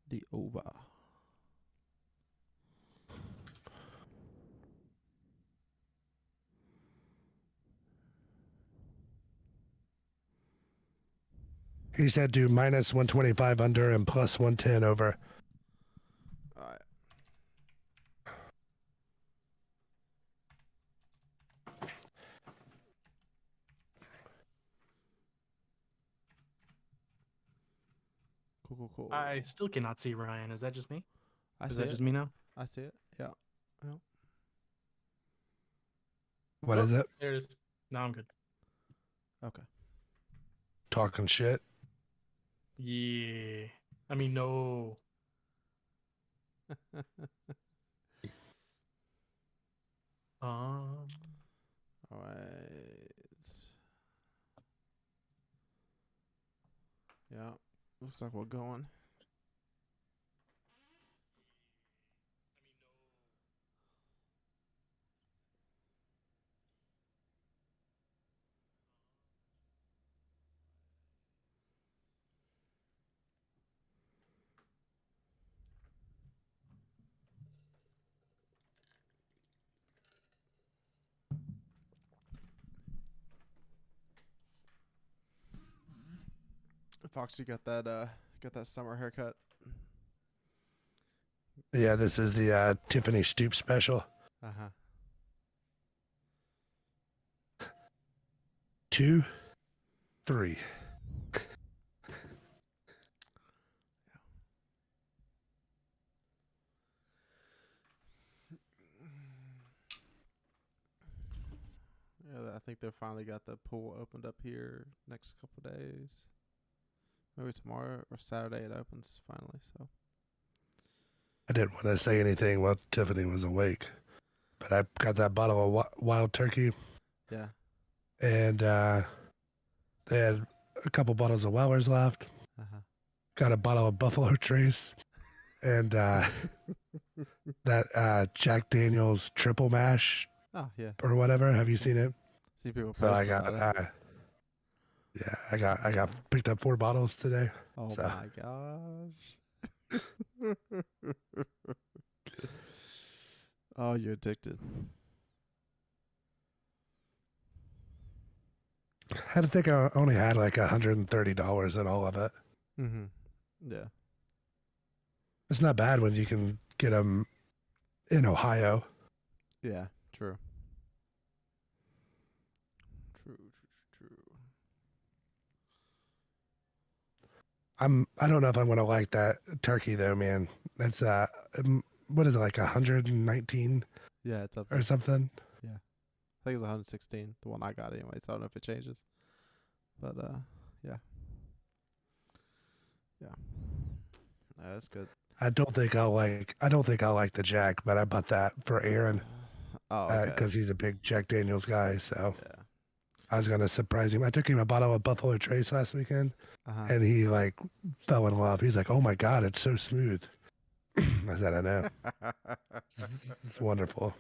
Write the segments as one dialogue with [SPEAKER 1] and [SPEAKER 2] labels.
[SPEAKER 1] The over.
[SPEAKER 2] He said do minus 125 under and plus 110 over.
[SPEAKER 1] All right. Cool.
[SPEAKER 3] I still cannot see Ryan. Is that just me?
[SPEAKER 1] Is that
[SPEAKER 3] just me now?
[SPEAKER 1] I see it. Yeah.
[SPEAKER 2] What is it?
[SPEAKER 3] There it is. Now I'm good.
[SPEAKER 1] Okay.
[SPEAKER 2] Talking shit.
[SPEAKER 3] Yeah. I mean, no.
[SPEAKER 1] All right. Yeah. Looks like we're going. Fox, you got that summer haircut.
[SPEAKER 2] Yeah, this is the Tiffany Stoop special. 2, 3.
[SPEAKER 1] Yeah, I think they finally got the pool opened up here next couple days. Maybe tomorrow or Saturday it opens finally. So
[SPEAKER 2] I didn't want to say anything while Tiffany was awake, but I got that bottle of wild turkey.
[SPEAKER 1] yeah.
[SPEAKER 2] And they had a couple bottles of Wellers left. Got a bottle of Buffalo Trace. And that Jack Daniel's triple mash.
[SPEAKER 1] Oh yeah.
[SPEAKER 2] Or whatever. Have you seen it?
[SPEAKER 1] See people.
[SPEAKER 2] So I got I got picked up 4 bottles today.
[SPEAKER 1] Oh
[SPEAKER 2] so.
[SPEAKER 1] my gosh. Oh, you're addicted.
[SPEAKER 2] I think I only had like $130 in all of it.
[SPEAKER 1] Yeah.
[SPEAKER 2] It's not bad when you can get them in Ohio.
[SPEAKER 1] Yeah. True.
[SPEAKER 2] I don't know if I'm gonna like that turkey though, man. That's what is it, like 119?
[SPEAKER 1] Yeah, it's up
[SPEAKER 2] or something.
[SPEAKER 1] Yeah, I think it's 116. The one I got anyway. So I don't know if it changes. But yeah. That's good.
[SPEAKER 2] I don't think I'll like the Jack, but I bought that for Aaron.
[SPEAKER 1] Oh, okay.
[SPEAKER 2] Because he's a big Jack Daniels guy, so
[SPEAKER 1] yeah.
[SPEAKER 2] I was gonna surprise him. I took him a bottle of Buffalo Trace last weekend, and he like fell in love. He's like, "Oh my god, it's so smooth." I said, "I know, it's wonderful."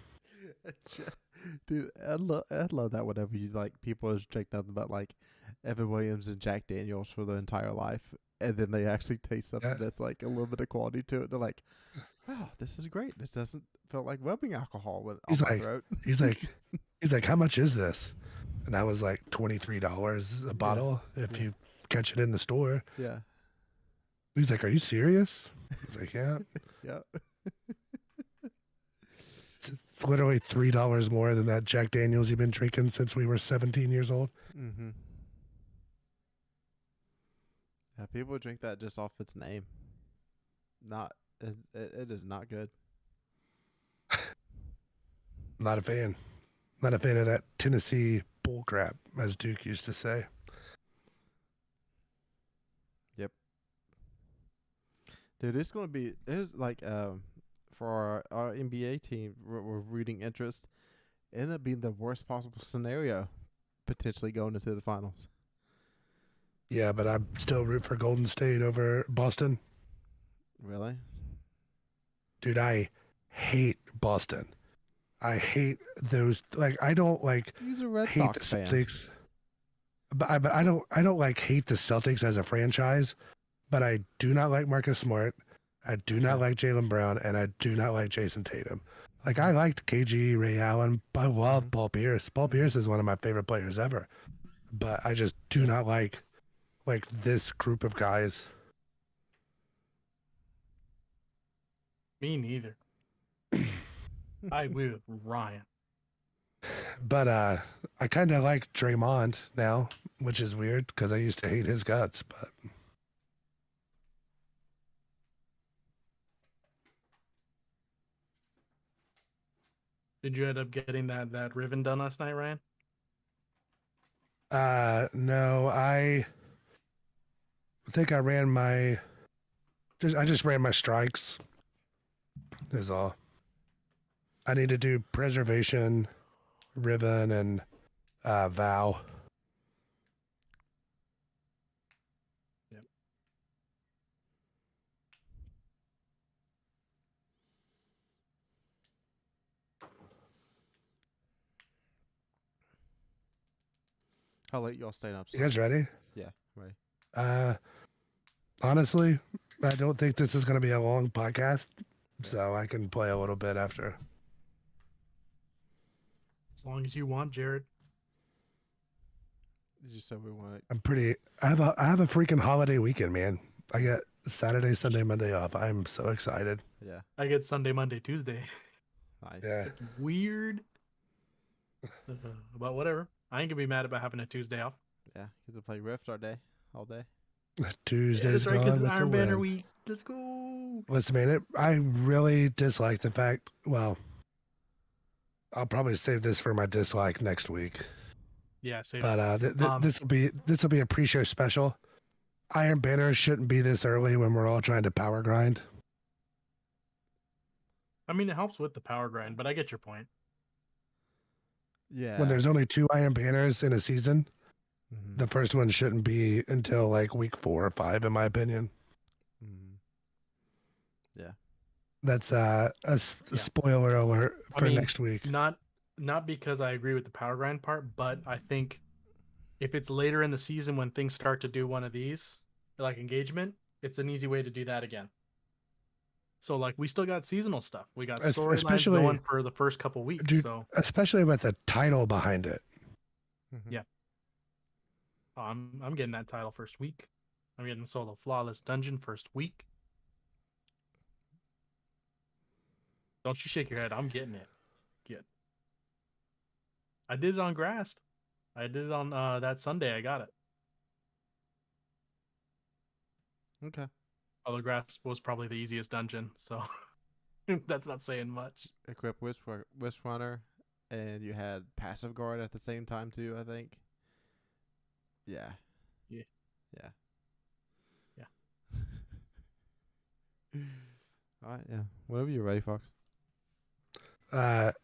[SPEAKER 1] Dude, I'd love that whenever you like people just drink nothing but like Evan Williams and Jack Daniels for their entire life, and then they actually taste something that's like a little bit of quality to it. They're like, "Wow, this is great. This doesn't feel like rubbing alcohol on my throat."
[SPEAKER 2] He's like, "How much is this?" And I was like, $23 a bottle if you catch it in the store.
[SPEAKER 1] Yeah.
[SPEAKER 2] He's like, "Are you serious?" He's like, "Yeah."
[SPEAKER 1] Yeah.
[SPEAKER 2] It's literally $3 more than that Jack Daniels you've been drinking since we were 17 years old.
[SPEAKER 1] Yeah, people drink that just off its name. It is not good.
[SPEAKER 2] Not a fan. Not a fan of that Tennessee bull crap, as Duke used to say.
[SPEAKER 1] Yep. Dude, it's like for our NBA team, we're rooting interest. It ended up being the worst possible scenario, potentially going into the finals.
[SPEAKER 2] Yeah, but I'm still root for Golden State over Boston.
[SPEAKER 1] Really?
[SPEAKER 2] Dude, I hate Boston. I hate those. Like, I don't like.
[SPEAKER 1] He's a Red Sox fan.
[SPEAKER 2] but I don't like hate the Celtics as a franchise, but I do not like Marcus Smart. I do not like Jaylen Brown, and I do not like Jason Tatum. Like, I liked KG, Ray Allen. I love Paul Pierce. Paul Pierce is one of my favorite players ever. But I just do not like this group of guys.
[SPEAKER 3] Me neither. I agree with Ryan.
[SPEAKER 2] But I kind of like Draymond now, which is weird because I used to hate his guts. But
[SPEAKER 3] Did you end up getting that ribbon done last night, Ryan?
[SPEAKER 2] no, I think I ran my I just ran my strikes. Is all. I need to do preservation, ribbon, and vow.
[SPEAKER 3] Yep.
[SPEAKER 1] How late y'all staying up?
[SPEAKER 2] You guys ready?
[SPEAKER 1] Yeah, ready.
[SPEAKER 2] Honestly, I don't think this is going to be a long podcast, so I can play a little bit after.
[SPEAKER 3] As long as you want, Jared.
[SPEAKER 1] Did you say we want?
[SPEAKER 2] I have a freaking holiday weekend, man. I got Saturday, Sunday, Monday off. I'm so excited.
[SPEAKER 1] Yeah.
[SPEAKER 3] I get Sunday, Monday, Tuesday.
[SPEAKER 1] Nice.
[SPEAKER 2] Yeah.
[SPEAKER 3] It's weird. But whatever. I ain't gonna be mad about having a Tuesday off.
[SPEAKER 1] Yeah. Get to play Rift all day.
[SPEAKER 2] Tuesday's
[SPEAKER 3] that's right,
[SPEAKER 2] gone
[SPEAKER 3] because
[SPEAKER 2] with
[SPEAKER 3] it's Iron
[SPEAKER 2] the
[SPEAKER 3] Banner
[SPEAKER 2] wind.
[SPEAKER 3] week. Let's go.
[SPEAKER 2] Listen, man, I really dislike the fact. Well, I'll probably save this for my dislike next week.
[SPEAKER 3] Yeah, save
[SPEAKER 2] But
[SPEAKER 3] it.
[SPEAKER 2] this will be a pre-show special. Iron Banner shouldn't be this early when we're all trying to power grind.
[SPEAKER 3] I mean, it helps with the power grind, but I get your point.
[SPEAKER 1] Yeah.
[SPEAKER 2] When there's only 2 Iron Banners in a season, the first one shouldn't be until like week 4 or 5, in my opinion.
[SPEAKER 1] Yeah.
[SPEAKER 2] That's a spoiler alert for next week.
[SPEAKER 3] Not because I agree with the power grind part, but I think if it's later in the season when things start to do one of these, like engagement, it's an easy way to do that again. So, like, we still got seasonal stuff. We got storylines going for the first couple weeks.
[SPEAKER 2] Dude,
[SPEAKER 3] so
[SPEAKER 2] especially with the title behind it.
[SPEAKER 3] Yeah. Oh, I'm getting that title first week. I'm getting Solo Flawless Dungeon first week. Don't you shake your head. I'm getting it. I did it on Grasp. I did it on that Sunday. I got it.
[SPEAKER 1] Okay.
[SPEAKER 3] Although Grasp was probably the easiest dungeon, so that's not saying much.
[SPEAKER 1] Equip Wisp Runner, and you had Passive Guard at the same time too, I think. Yeah.
[SPEAKER 3] Yeah.
[SPEAKER 1] All right, yeah. Whenever you're ready, Fox.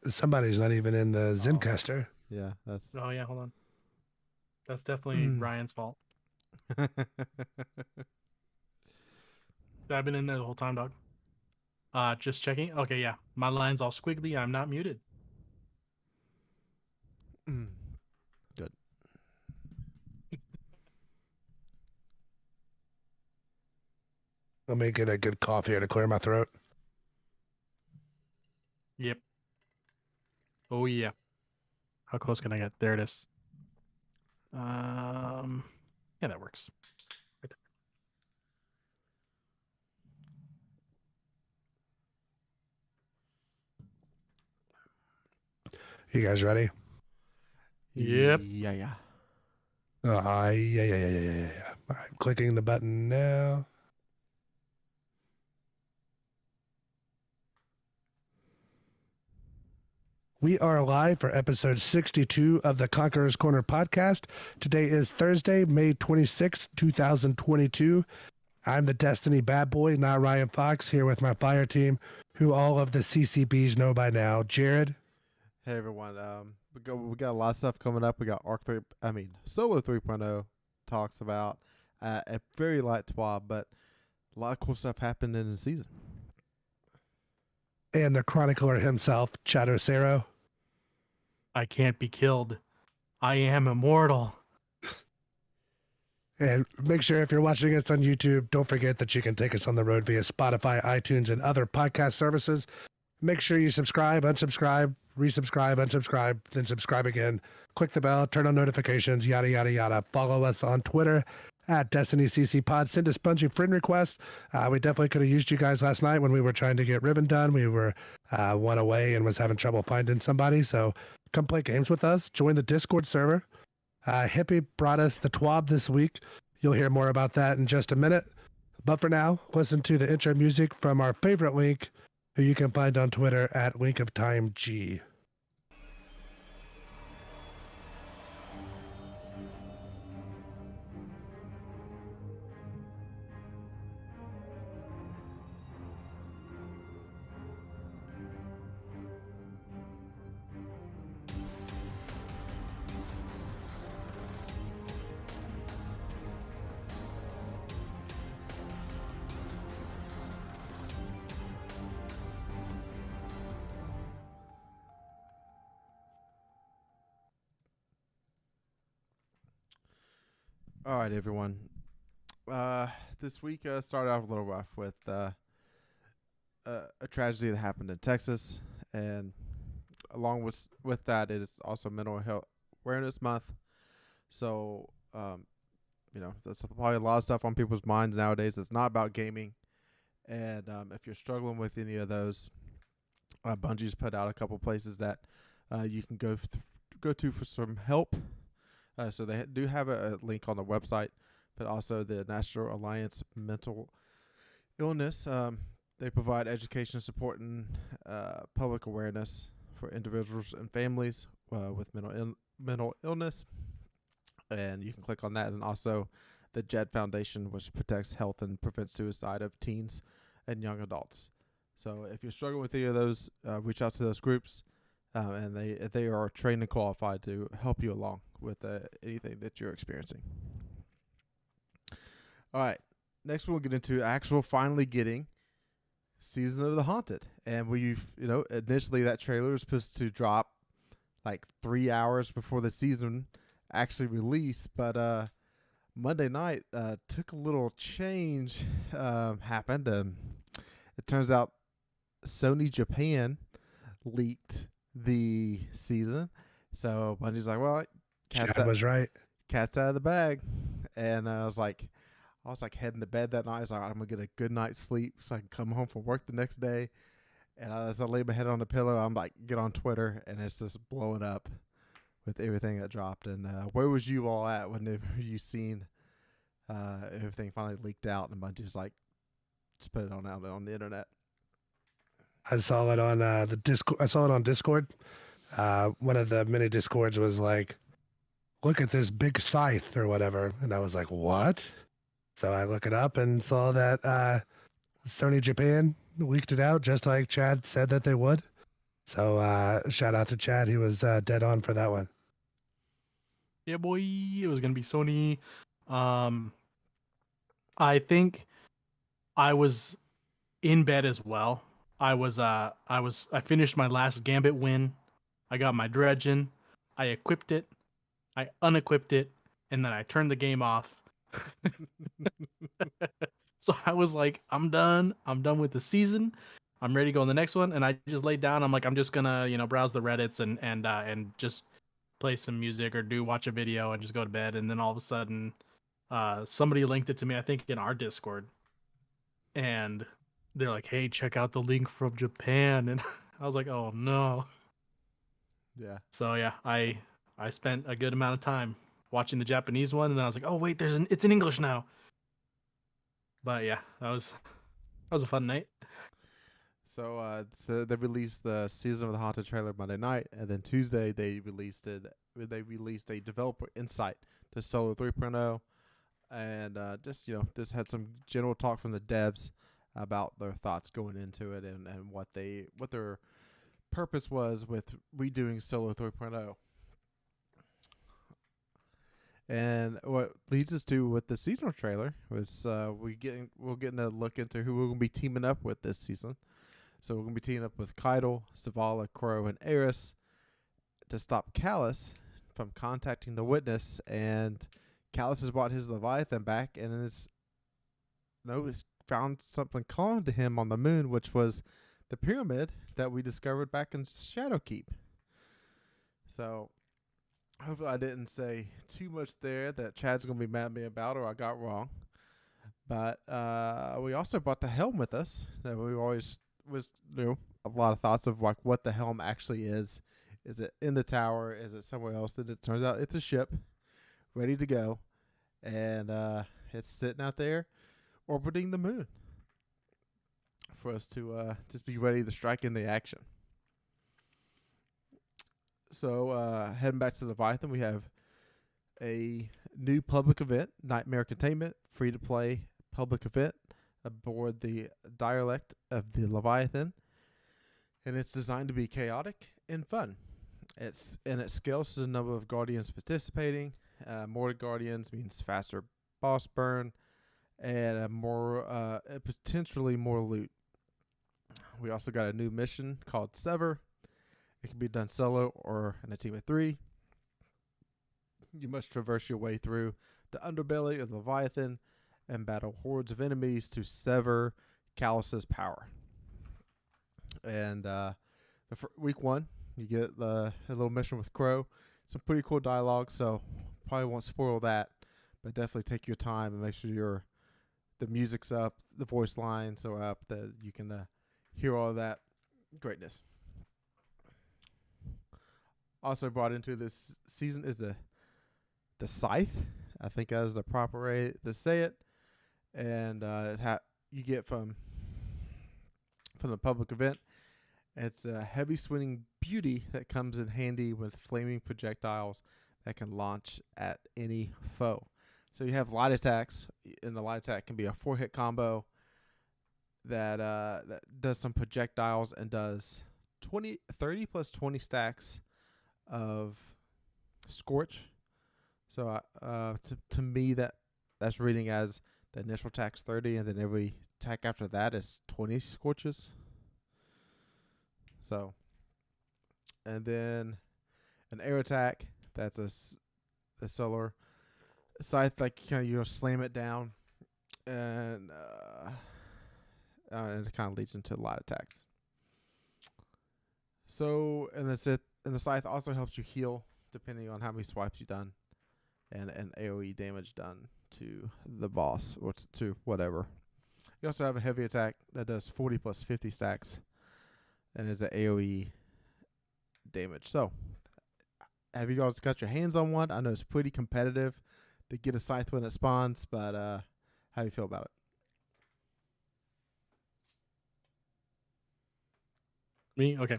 [SPEAKER 2] Somebody's not even in the Zencaster.
[SPEAKER 1] Yeah, that's.
[SPEAKER 3] Oh yeah, hold on. That's definitely Ryan's fault. I've been in there the whole time, dog. Just checking. Okay, yeah. My line's all squiggly. I'm not muted.
[SPEAKER 1] Good.
[SPEAKER 2] Let me get a good cough here to clear my throat.
[SPEAKER 3] Yep. Oh yeah. How close can I get? There it is. Yeah, that works. Right
[SPEAKER 2] there. You guys ready?
[SPEAKER 3] Yep.
[SPEAKER 1] Yeah.
[SPEAKER 2] Yeah. All right, clicking the button now. We are live for episode 62 of the Conqueror's Corner podcast. Today is Thursday, May 26, 2022. I'm the Destiny bad boy, NotRyanFox, here with my fire team, who all of the CCBs know by now. Jared.
[SPEAKER 1] Hey everyone. We got a lot of stuff coming up. We got Solo 3.0 talks about a very light TWAB, but a lot of cool stuff happened in the season.
[SPEAKER 2] And the chronicler himself, chadocero.
[SPEAKER 3] I can't be killed. I am immortal.
[SPEAKER 2] And make sure if you're watching us on YouTube, don't forget that you can take us on the road via Spotify, iTunes, and other podcast services. Make sure you subscribe, unsubscribe, resubscribe, unsubscribe, then subscribe again. Click the bell, turn on notifications, yada, yada, yada. Follow us on Twitter at DestinyCCPod. Send us bunch of friend requests. We definitely could have used you guys last night when we were trying to get Riven done. We were one away and was having trouble finding somebody. So come play games with us. Join the Discord server. Hippie brought us the TWAB this week. You'll hear more about that in just a minute. But for now, listen to the intro music from our favorite Link, who you can find on Twitter at LinkOfTimeG.
[SPEAKER 1] All right, everyone. This week started off a little rough with a tragedy that happened in Texas, and along with that, it is also Mental Health Awareness Month. So, there's probably a lot of stuff on people's minds nowadays. It's not about gaming, and if you're struggling with any of those, Bungie's put out a couple places that you can go to for some help. So they do have a link on the website, but also the National Alliance Mental Illness. They provide education, support, and public awareness for individuals and families with mental illness. And you can click on that. And also the JED Foundation, which protects health and prevents suicide of teens and young adults. So if you're struggling with any of those, reach out to those groups. And they are trained and qualified to help you along with anything that you're experiencing. All right, next we'll get into finally getting Season of the Haunted. And initially that trailer was supposed to drop like 3 hours before the season actually released, but Monday night took a little change happened. It turns out Sony Japan leaked the season, so Bungie's like, well,
[SPEAKER 2] Chad was right.
[SPEAKER 1] Cat's out of the bag. And I was like heading to bed that night. I was like, I'm gonna get a good night's sleep so I can come home from work the next day. And as I lay my head on the pillow, I'm like, get on Twitter, and it's just blowing up with everything that dropped. And where was you all at whenever you seen everything finally leaked out and Bungie's like, just put it out on the internet?
[SPEAKER 2] I saw it on the Discord. I saw it on Discord. One of the mini Discords was like, "Look at this big scythe" or whatever, and I was like, "What?" So I look it up and saw that Sony Japan leaked it out just like Chad said that they would. So shout out to Chad. He was dead on for that one.
[SPEAKER 3] Yeah, boy, it was gonna be Sony. I think I was in bed as well. I finished my last Gambit win. I got my dredging. I equipped it. I unequipped it, and then I turned the game off. So I was like, I'm done. I'm done with the season. I'm ready to go on the next one. And I just laid down. I'm like, I'm just gonna, browse the Reddits and just play some music or watch a video and just go to bed. And then all of a sudden, somebody linked it to me, I think in our Discord, and they're like, hey, check out the link from Japan. And I was like, oh no.
[SPEAKER 1] Yeah.
[SPEAKER 3] So yeah, I spent a good amount of time watching the Japanese one, and then I was like, oh wait, it's in English now. But yeah, that was a fun night.
[SPEAKER 1] So they released the Season of the Haunted trailer Monday night, and then Tuesday they released a developer insight to Solo 3.0, and this had some general talk from the devs about their thoughts going into it and what their purpose was with redoing Solo 3.0. And what leads us to with the seasonal trailer was we're getting a look into who we're going to be teaming up with this season. So we're going to be teaming up with Keitel, Zavala, Crow, and Eris to stop Callus from contacting the Witness and Callus has brought his Leviathan back and he's found something calling to him on the moon, which was the pyramid that we discovered back in Shadowkeep. So hopefully I didn't say too much there that Chad's going to be mad at me about or I got wrong. But we also brought the helm with us. That we always was a lot of thoughts of like what the helm actually is. Is it in the tower? Is it somewhere else? And it turns out it's a ship ready to go. And it's sitting out there orbiting the moon for us to just be ready to strike in the action. So heading back to the Leviathan, we have a new public event, Nightmare Containment, free-to-play public event aboard the dialect of the Leviathan. And it's designed to be chaotic and fun. It scales to the number of Guardians participating. More Guardians means faster boss burn and potentially more loot. We also got a new mission called Sever. It can be done solo or in a team of 3. You must traverse your way through the underbelly of the Leviathan and battle hordes of enemies to sever Callus's power. And week 1, you get a little mission with Crow. Some pretty cool dialogue, so probably won't spoil that, but definitely take your time and make sure the music's up, the voice lines are up, that you can hear all that greatness. Also brought into this season is the Scythe. I think that is the proper way to say it. And you get from the public event. It's a heavy swinging beauty that comes in handy with flaming projectiles that can launch at any foe. So you have light attacks, and the light attack can be a 4-hit combo that does some projectiles and does 30 plus 20 stacks of Scorch. So to me that's reading as the initial attack's 30, and then every attack after that is 20 Scorches. So, and then an air attack, that's a solar Scythe, like slam it down, and it kind of leads into light attacks. So, and the Scythe also helps you heal depending on how many swipes you've done, and AoE damage done to the boss or to whatever. You also have a heavy attack that does 40 plus 50 stacks and is an AoE damage. So, have you guys got your hands on one? I know it's pretty competitive to get a Scythe when it spawns, but how do you feel about it?
[SPEAKER 3] Me? Okay.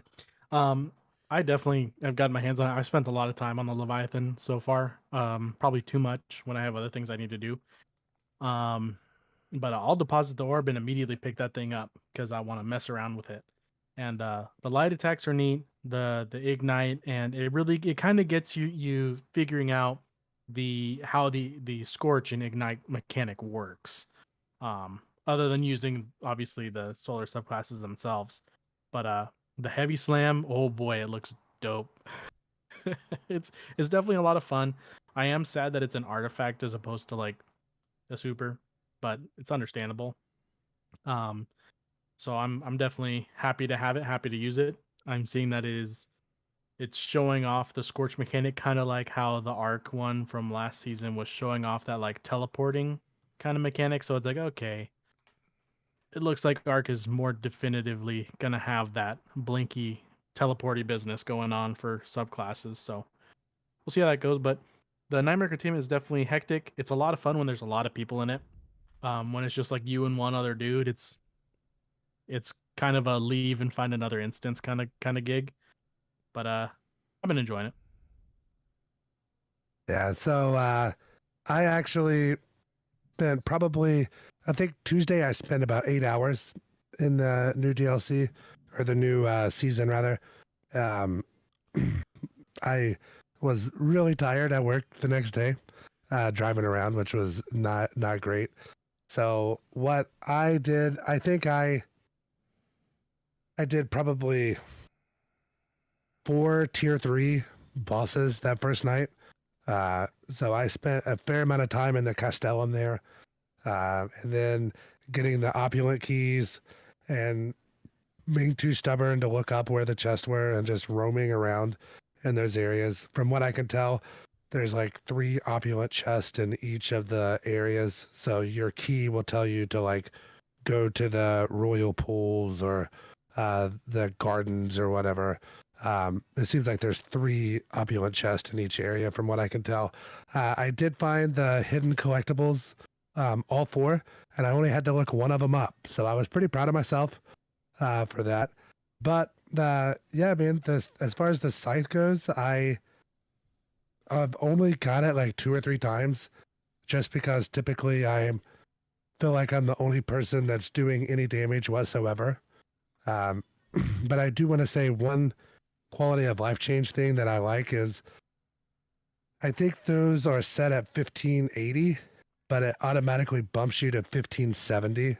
[SPEAKER 3] I definitely have gotten my hands on it. I've spent a lot of time on the Leviathan so far. Probably too much when I have other things I need to do. But I'll deposit the orb and immediately pick that thing up because I want to mess around with it. And the light attacks are neat, the ignite, and it kind of gets you figuring out how the Scorch and ignite mechanic works. Other than using obviously the solar subclasses themselves. But the heavy slam, oh boy, it looks dope. It's definitely a lot of fun. I am sad that it's an artifact as opposed to like a super, but it's understandable. So I'm definitely happy to have it, happy to use it. I'm seeing that it's showing off the Scorch mechanic, kind of like how the Arc one from last season was showing off that like teleporting kind of mechanic. So it's like, okay, it looks like Arc is more definitively going to have that blinky teleporty business going on for subclasses. So we'll see how that goes. But the Nightmare team is definitely hectic. It's a lot of fun when there's a lot of people in it. When it's just like you and one other dude, it's kind of a leave and find another instance kind of gig. But I've been enjoying it.
[SPEAKER 2] Yeah, so I actually spent I think Tuesday I spent about 8 hours in the new DLC, or the new season rather. I was really tired at work the next day, driving around, which was not great. So what I did, I think I did probably 4 tier 3 bosses that first night. So I spent a fair amount of time in the Castellum there, and then getting the opulent keys and being too stubborn to look up where the chests were and just roaming around in those areas. From what I can tell, there's like 3 opulent chests in each of the areas. So your key will tell you to like go to the royal pools or the gardens or whatever. It seems like there's 3 opulent chests in each area from what I can tell. I did find the hidden collectibles, all 4, and I only had to look one of them up. So I was pretty proud of myself for that. But yeah, man, as far as the scythe goes, I've only got it like 2 or 3 times, just because typically feel like I'm the only person that's doing any damage whatsoever. But I do want to say one quality of life change thing that I like is I think those are set at 1580, but it automatically bumps you to 1570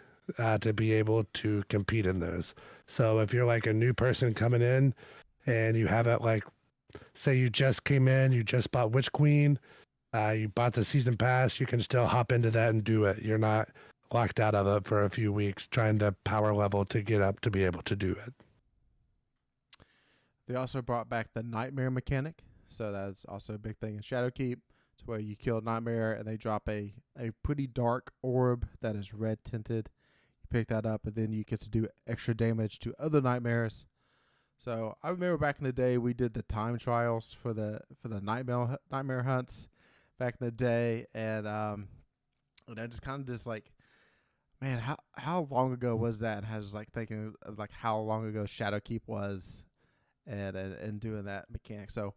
[SPEAKER 2] to be able to compete in those. So if you're like a new person coming in and you have it like, say you just came in, you just bought Witch Queen, you bought the season pass, you can still hop into that and do it. You're not locked out of it for a few weeks trying to power level to get up to be able to do it.
[SPEAKER 1] They also brought back the Nightmare mechanic, so that's also a big thing in Shadowkeep. It's where you kill Nightmare and they drop a pretty dark orb that is red tinted. You pick that up and then you get to do extra damage to other Nightmares. So I remember back in the day we did the time trials for the nightmare hunts back in the day, and I just kind of just like, man, how long ago was that? And I was like thinking of like how long ago Shadowkeep was, and doing that mechanic. So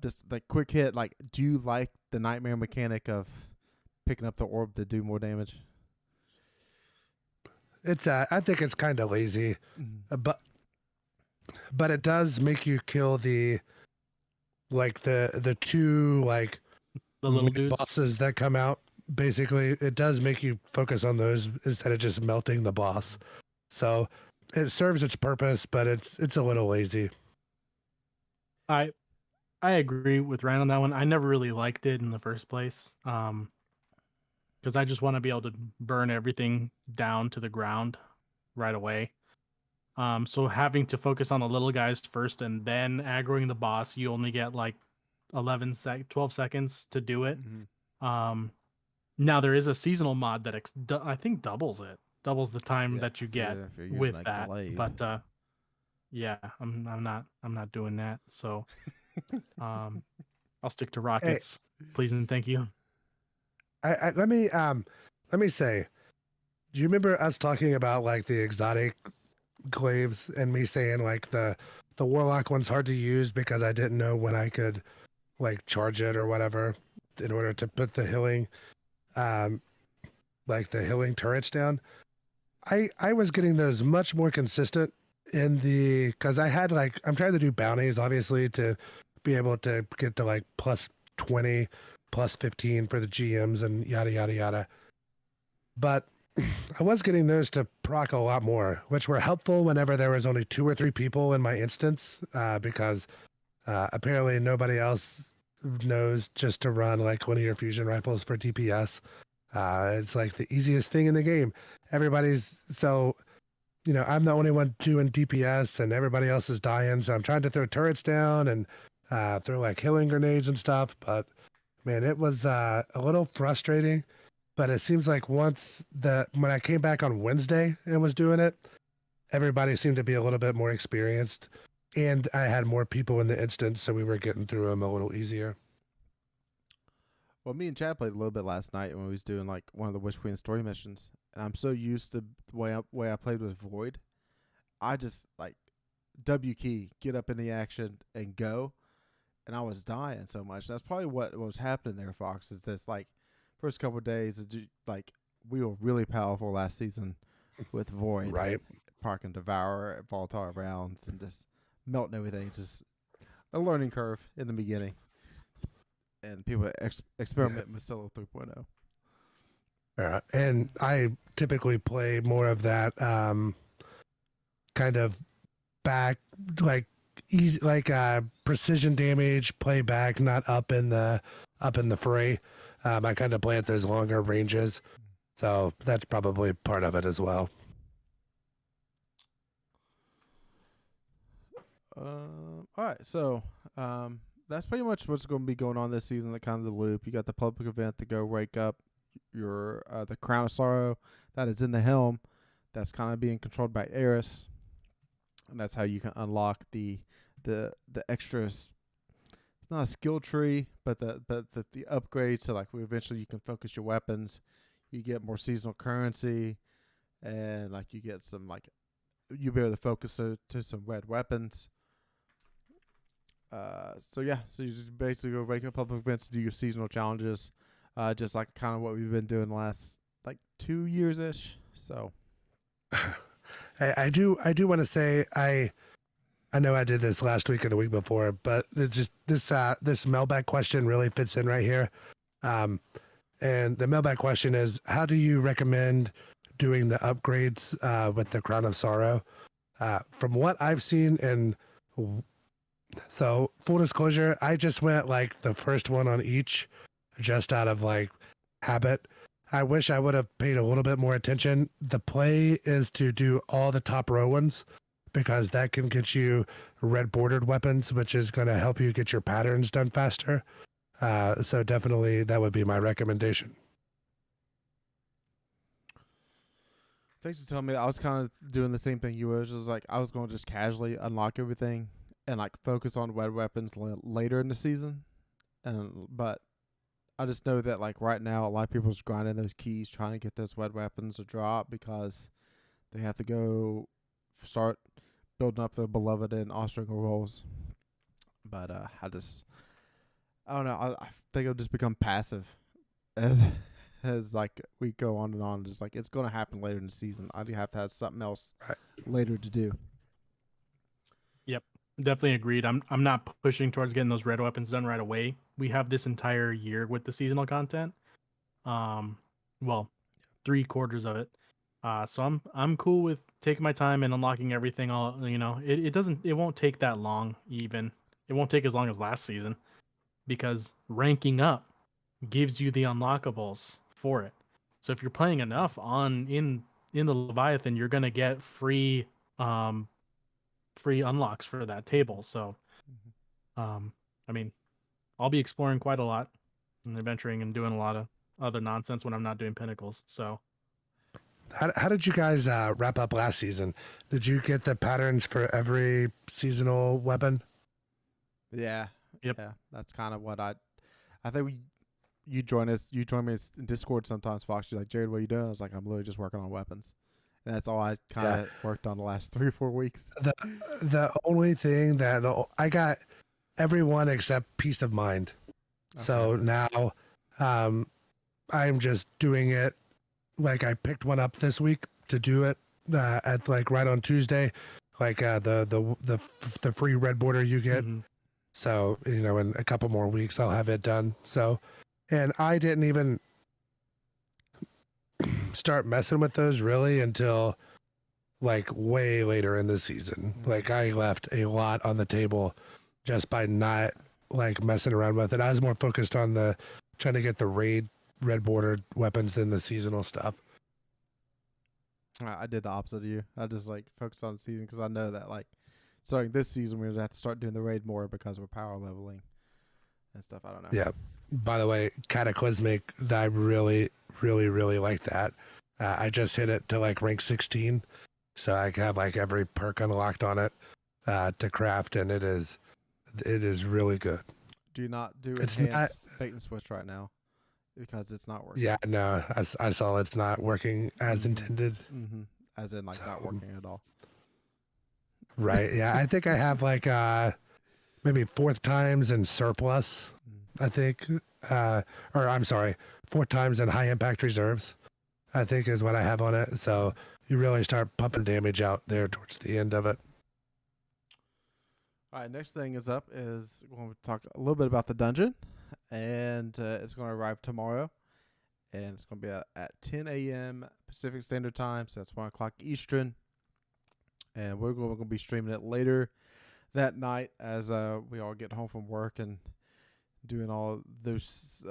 [SPEAKER 1] just like quick hit, like, do you like the Nightmare mechanic of picking up the orb to do more damage?
[SPEAKER 2] It's I think it's kind of lazy, but it does make you kill the 2 like
[SPEAKER 3] the little dudes
[SPEAKER 2] bosses that come out. Basically, it does make you focus on those instead of just melting the boss. So it serves its purpose, but it's a little lazy.
[SPEAKER 3] I agree with Ryan on that one. I never really liked it in the first place, because I just want to be able to burn everything down to the ground right away. So having to focus on the little guys first and then aggroing the boss, you only get like 12 seconds to do it.
[SPEAKER 1] Mm-hmm.
[SPEAKER 3] Now there is a seasonal mod that I think doubles the time that you get with that. Glaive. But yeah, I'm not doing that. So I'll stick to rockets, please and thank you.
[SPEAKER 2] Let me say, do you remember us talking about like the exotic glaives and me saying like the warlock one's hard to use because I didn't know when I could like charge it or whatever in order to put the healing like the healing turrets down? I was getting those much more consistent because I had like, I'm trying to do bounties obviously to be able to get to like plus 20, plus 15 for the GMs and yada yada yada. But I was getting those to proc a lot more, which were helpful whenever there was only 2 or 3 people in my instance, because apparently nobody else knows just to run like linear fusion rifles for DPS. It's like the easiest thing in the game. Everybody's so, I'm the only one doing DPS and everybody else is dying. So I'm trying to throw turrets down and throw like healing grenades and stuff. But man, it was a little frustrating. But it seems like when I came back on Wednesday and was doing it, everybody seemed to be a little bit more experienced. And I had more people in the instance, so we were getting through them a little easier.
[SPEAKER 1] Well, me and Chad played a little bit last night when we was doing like one of the Witch Queen story missions, and I'm so used to the way I played with Void. I just like W key, get up in the action and go, and I was dying so much. That's probably what was happening there, Fox. Is this like first couple of days, like we were really powerful last season with Void,
[SPEAKER 2] right?
[SPEAKER 1] Park and Devour, volatile rounds, and just melting everything. Just a learning curve in the beginning. And people experiment with Solo 3.0.
[SPEAKER 2] Yeah, and I typically play more of that kind of back, like easy, like precision damage, playback, not up in the fray. I kind of play at those longer ranges, so that's probably part of it as well.
[SPEAKER 1] All right, so that's pretty much what's going to be going on this season. The kind of the loop. You got the public event to go rake up your the Crown of Sorrow that is in the helm. That's kind of being controlled by Eris, and that's how you can unlock the extras. It's not a skill tree, but the upgrades. So like eventually you can focus your weapons. You get more seasonal currency, and like you get some like you'll be able to focus to some red weapons. So you just basically go rake up public events to do your seasonal challenges, just like kind of what we've been doing the last like 2 years ish. So,
[SPEAKER 2] I do want to say I know I did this last week and the week before, but this mailbag question really fits in right here. And the mailbag question is, how do you recommend doing the upgrades with the Crown of Sorrow? From what I've seen, and so full disclosure, I just went like the first one on each, just out of like habit. I wish I would have paid a little bit more attention. The play is to do all the top row ones, because that can get you red bordered weapons, which is going to help you get your patterns done faster. So definitely that would be my recommendation.
[SPEAKER 1] Thanks for telling me. I was kind of doing the same thing you were. Just like I was going to just casually unlock everything and like focus on red weapons later in the season. But I just know that like right now a lot of people's grinding those keys trying to get those red weapons to drop because they have to go start building up the beloved and Austrian rolls. But I don't know. I think it'll just become passive as like we go on and on. Just like it's going to happen later in the season. I do have to have something else later to do.
[SPEAKER 3] Yep, definitely agreed. I'm not pushing towards getting those red weapons done right away. We have this entire year with the seasonal content. Well, 3/4 of it. So I'm cool with taking my time and unlocking everything. All it won't take that long. Even it won't take as long as last season, because ranking up gives you the unlockables for it. So if you're playing enough in the Leviathan, you're gonna get free unlocks for that table. So I mean, I'll be exploring quite a lot and adventuring and doing a lot of other nonsense when I'm not doing pinnacles. So
[SPEAKER 2] how did you guys wrap up last season? Did you get the patterns for every seasonal weapon?
[SPEAKER 1] Yeah.
[SPEAKER 3] Yep.
[SPEAKER 1] Yeah. That's kind of what I think you join me in Discord sometimes, Fox. You're like, Jared, what are you doing? I was like, I'm literally just working on weapons. And that's all I kind of worked on the last 3 or 4 weeks.
[SPEAKER 2] The only thing that I got everyone except Peace of Mind. Okay. So now I'm just doing it. Like I picked one up this week to do it at like right on Tuesday, like the free red border you get. Mm-hmm. So, in a couple more weeks I'll have it done. So, and I didn't even start messing with those really until like way later in the season. Mm-hmm. Like I left a lot on the table just by not like messing around with it. I was more focused on trying to get the raid red bordered weapons than the seasonal stuff.
[SPEAKER 1] I did the opposite of you. I just like focused on the season because I know that like starting this season we're gonna have to start doing the raid more because we're power leveling and stuff. I don't know.
[SPEAKER 2] Yeah. By the way, Cataclysmic, I really, really, really like that. I just hit it to like rank 16, so I have like every perk unlocked on it to craft, and it is really good.
[SPEAKER 1] Do you not do enhanced bait and switch right now? Because it's not working.
[SPEAKER 2] Yeah, no, I saw it's not working as intended.
[SPEAKER 1] Mm-hmm. As in, like, not working at all.
[SPEAKER 2] Right, yeah. I think I have, like, maybe 4th times in surplus, I think. Or, I'm sorry, 4 times in high impact reserves, I think is what I have on it. So you really start pumping damage out there towards the end of it.
[SPEAKER 1] All right, next thing is up is we're going to talk a little bit about the dungeon. And it's going to arrive tomorrow, and it's going to be at 10 a.m. Pacific Standard Time, so that's 1 o'clock Eastern, and we're going to be streaming it later that night as we all get home from work and doing all those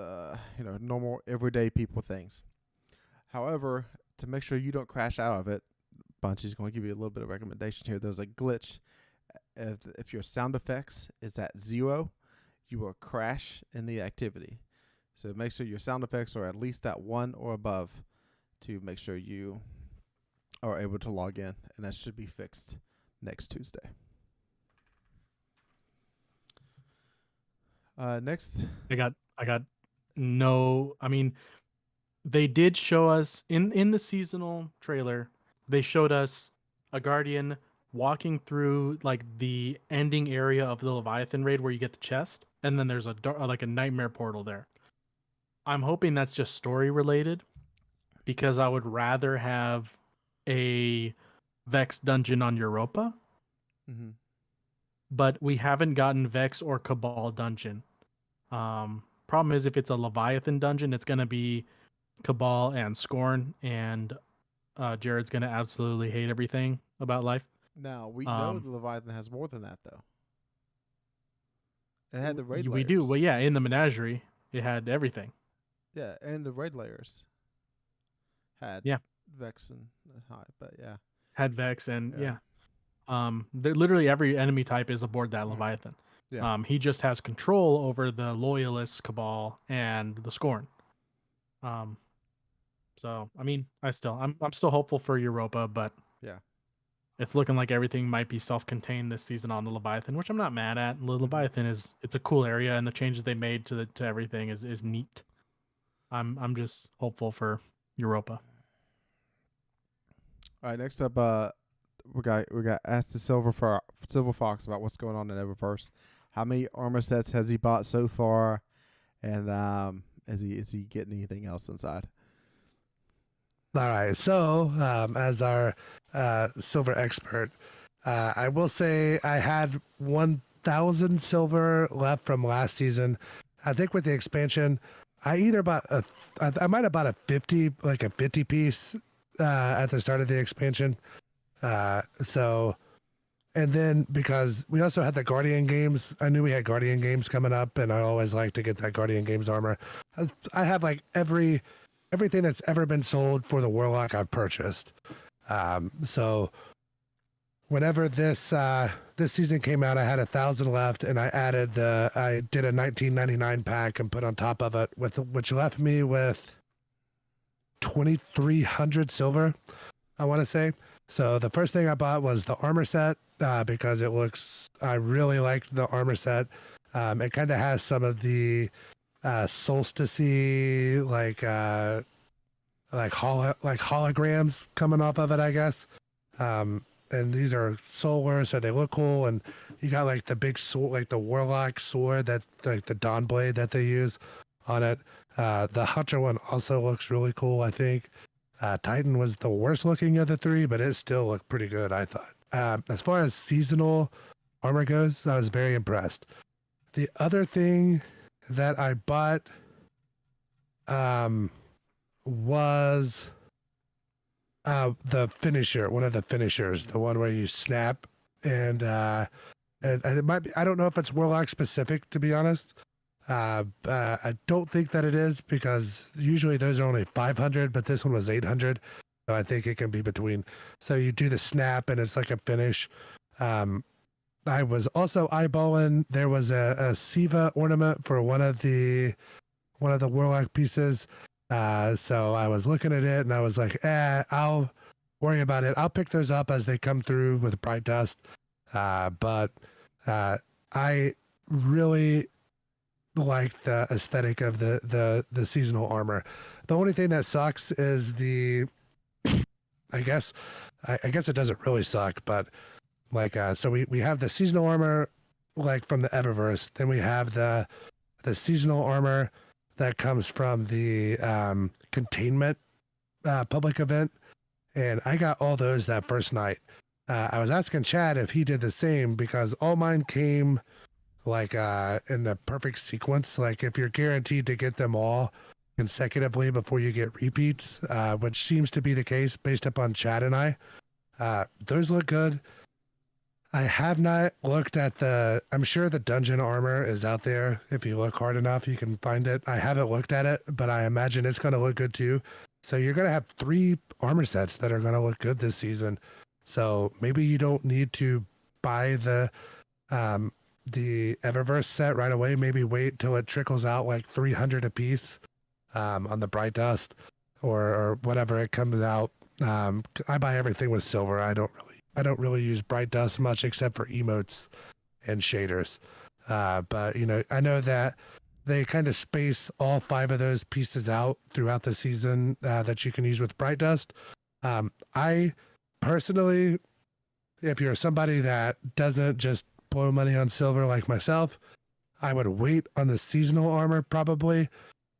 [SPEAKER 1] normal everyday people things. However, to make sure you don't crash out of it, Bungie's going to give you a little bit of recommendation here. There's a glitch. If your sound effects is at 0, you will crash in the activity. So make sure your sound effects are at least at 1 or above to make sure you are able to log in, and that should be fixed next Tuesday. Next,
[SPEAKER 3] I got no. I mean, they did show us in the seasonal trailer. They showed us a Guardian walking through like the ending area of the Leviathan raid where you get the chest, and then there's a nightmare portal there. I'm hoping that's just story related, because I would rather have a Vex dungeon on Europa.
[SPEAKER 1] Mm-hmm.
[SPEAKER 3] But we haven't gotten Vex or Cabal dungeon. Problem is, if it's a Leviathan dungeon, it's going to be Cabal and Scorn, and Jared's going to absolutely hate everything about life.
[SPEAKER 1] Now, we know the Leviathan has more than that, though. It had the raid layers.
[SPEAKER 3] We do. Well, yeah, in the Menagerie, it had everything.
[SPEAKER 1] Yeah, and the raid layers had Vex and High, but yeah.
[SPEAKER 3] Had Vex and, yeah. Literally every enemy type is aboard that Leviathan.
[SPEAKER 1] Yeah.
[SPEAKER 3] He just has control over the Loyalists, Cabal, and the Scorn. So I mean, I'm still hopeful for Europa, but
[SPEAKER 1] yeah,
[SPEAKER 3] it's looking like everything might be self-contained this season on the Leviathan, which I'm not mad at. The Leviathan it's a cool area, and the changes they made to everything is neat. I'm just hopeful for Europa.
[SPEAKER 1] All right, next up, we got asked the Silver Fox about what's going on in Eververse. How many armor sets has he bought so far, and is he getting anything else inside?
[SPEAKER 2] All right, so as our silver expert, I will say I had 1,000 silver left from last season. I think with the expansion, I either bought I might have bought a 50 piece at the start of the expansion. So, and then because we also had the Guardian games, I knew we had Guardian games coming up, and I always like to get that Guardian games armor. I have like everything that's ever been sold for the Warlock I've purchased. So whenever this season came out, I had 1,000 left, and I did a 1999 pack and put on top of it which left me with 2,300 silver, I want to say. So the first thing I bought was the armor set because I really liked the armor set. It kind of has some of the solstice-y like holograms coming off of it, I guess. And these are solar, so they look cool. And you got like the big sword, like the Warlock sword, that like the Dawn Blade that they use on it. The Hunter one also looks really cool, I think. Titan was the worst looking of the three, but it still looked pretty good, I thought. As far as seasonal armor goes, I was very impressed. The other thing that I bought was the finisher, one of the finishers, the one where you snap, and it might be, I don't know if it's Warlock specific, to be honest. I don't think that it is, because usually those are only 500, but this one was 800. So I think it can be between. So you do the snap and it's like a finish. I was also eyeballing, there was a Siva ornament for one of the Warlock pieces. So I was looking at it and I was like, I'll worry about it. I'll pick those up as they come through with Bright Dust. But I really like the aesthetic of the seasonal armor. The only thing that sucks is I guess it doesn't really suck, but like so we have the seasonal armor like from the Eververse, then we have the seasonal armor that comes from the containment public event, and I got all those that first night. I was asking Chad if he did the same, because all mine came like in the perfect sequence. Like if you're guaranteed to get them all consecutively before you get repeats, which seems to be the case based upon Chad and I. Those look good. I have not looked at I'm sure the dungeon armor is out there. If you look hard enough, you can find it. I haven't looked at it, but I imagine it's going to look good too. So you're going to have 3 armor sets that are going to look good this season. So maybe you don't need to buy the Eververse set right away. Maybe wait till it trickles out like 300 a piece on the Bright Dust or whatever it comes out. I buy everything with silver. I don't really use Bright Dust much except for emotes and shaders. But I know that they kind of space all 5 of those pieces out throughout the season that you can use with Bright Dust. I personally, if you're somebody that doesn't just blow money on silver like myself, I would wait on the seasonal armor probably,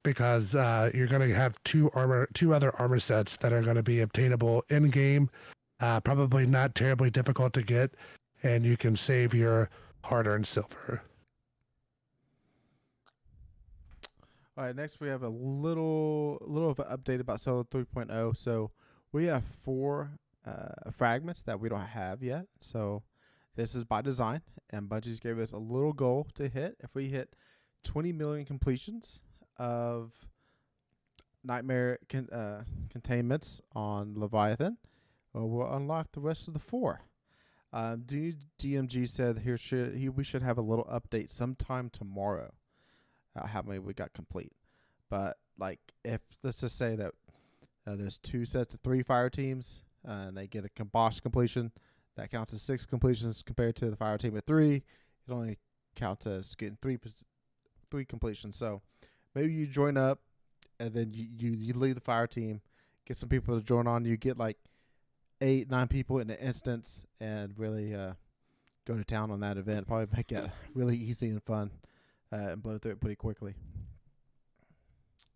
[SPEAKER 2] because you're going to have 2 other armor sets that are going to be obtainable in game. Probably not terribly difficult to get, and you can save your hard-earned silver.
[SPEAKER 1] All right, next we have a little of an update about Solo 3.0. So we have 4 fragments that we don't have yet. So this is by design, and Bungie's gave us a little goal to hit. If we hit 20 million completions of Nightmare containments on Leviathan, we'll unlock the rest of the 4. DMG said we should have a little update sometime tomorrow. How many we got complete? But like, if let's just say that there's 2 sets of 3 fire teams, and they get a Bosch completion, that counts as 6 completions compared to the fire team at 3. It only counts as getting 3 completions. So maybe you join up, and then you leave the fire team, get some people to join on. You get like 8-9 people in an instance, and really go to town on that event. Probably make it really easy and fun, and blow through it pretty quickly.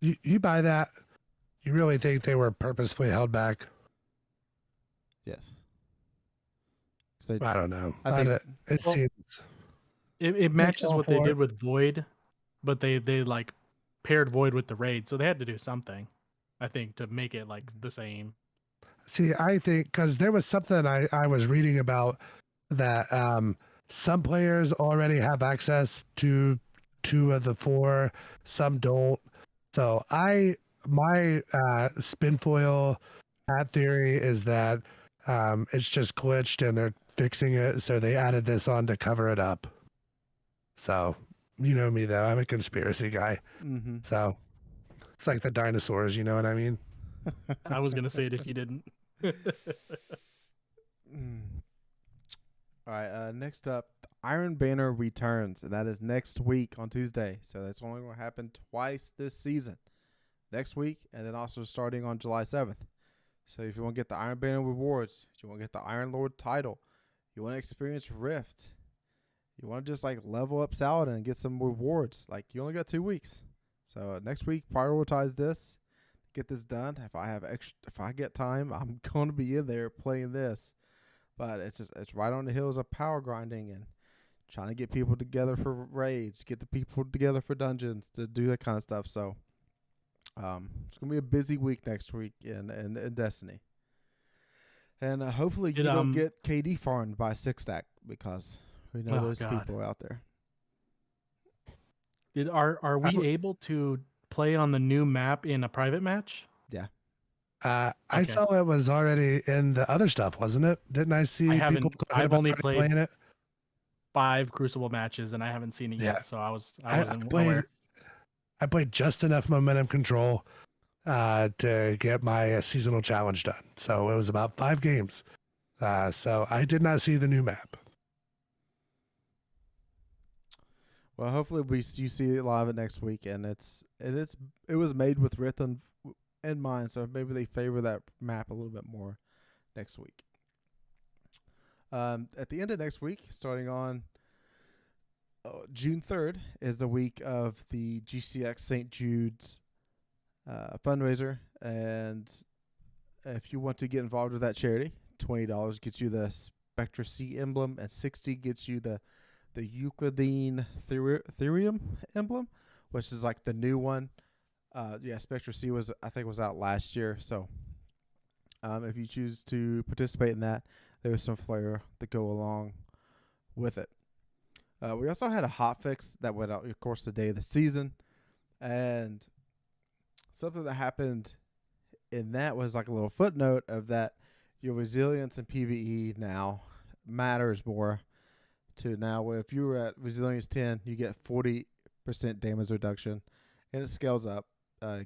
[SPEAKER 2] You buy that? You really think they were purposefully held back?
[SPEAKER 1] Yes.
[SPEAKER 2] I don't know.
[SPEAKER 3] It seems it matches what they did with Void, but they like paired Void with the raid, so they had to do something, I think, to make it like the same.
[SPEAKER 2] See, I think because there was something I was reading about that some players already have access to 2 of the 4, some don't. So my spinfoil hat theory is that it's just glitched and they're fixing it, so they added this on to cover it up. So you know me though, I'm a conspiracy guy.
[SPEAKER 1] Mm-hmm.
[SPEAKER 2] So it's like the dinosaurs, you know what I mean?
[SPEAKER 3] I was gonna say it if you didn't.
[SPEAKER 1] All right, next up, Iron Banner returns, and that is next week on Tuesday. So that's only going to happen twice this season. Next week, and then also starting on July 7th. So if you want to get the Iron Banner rewards, you want to get the Iron Lord title, you want to experience Rift, you want to just like level up Saladin and get some rewards, like you only got 2 weeks. So next week, prioritize this, get this done. If I get time, I'm going to be in there playing this. But it's right on the heels of power grinding and trying to get people together for raids, get the people together for dungeons, to do that kind of stuff. So it's gonna be a busy week next week in Destiny, and hopefully you don't get KD farmed by 6-stack, because we know those people are out there.
[SPEAKER 3] Are we able to play on the new map in a private match?
[SPEAKER 1] Yeah.
[SPEAKER 2] I saw it was already in the other stuff, wasn't it? Didn't I see people talking
[SPEAKER 3] I've
[SPEAKER 2] about
[SPEAKER 3] only played
[SPEAKER 2] it?
[SPEAKER 3] 5 Crucible matches, and I haven't seen it yet, so I wasn't aware.
[SPEAKER 2] I played just enough momentum control to get my seasonal challenge done. So it was about 5 games. So I did not see the new map.
[SPEAKER 1] Well, hopefully you see a lot of it next week, and it was made with Rift in mind, so maybe they favor that map a little bit more next week. At the end of next week, starting on June 3rd, is the week of the GCX St. Jude's fundraiser, and if you want to get involved with that charity, $20 gets you the Spectra C emblem, and $60 gets you the Euclidine Therium emblem, which is like the new one. Spectra C was out last year, so if you choose to participate in that, there's some flair to go along with it. We also had a hotfix that went out, of course, the day of the season, and something that happened in that was like a little footnote of that your resilience in PvE now matters more to now where if you were at resilience 10, you get 40% damage reduction, and it scales up,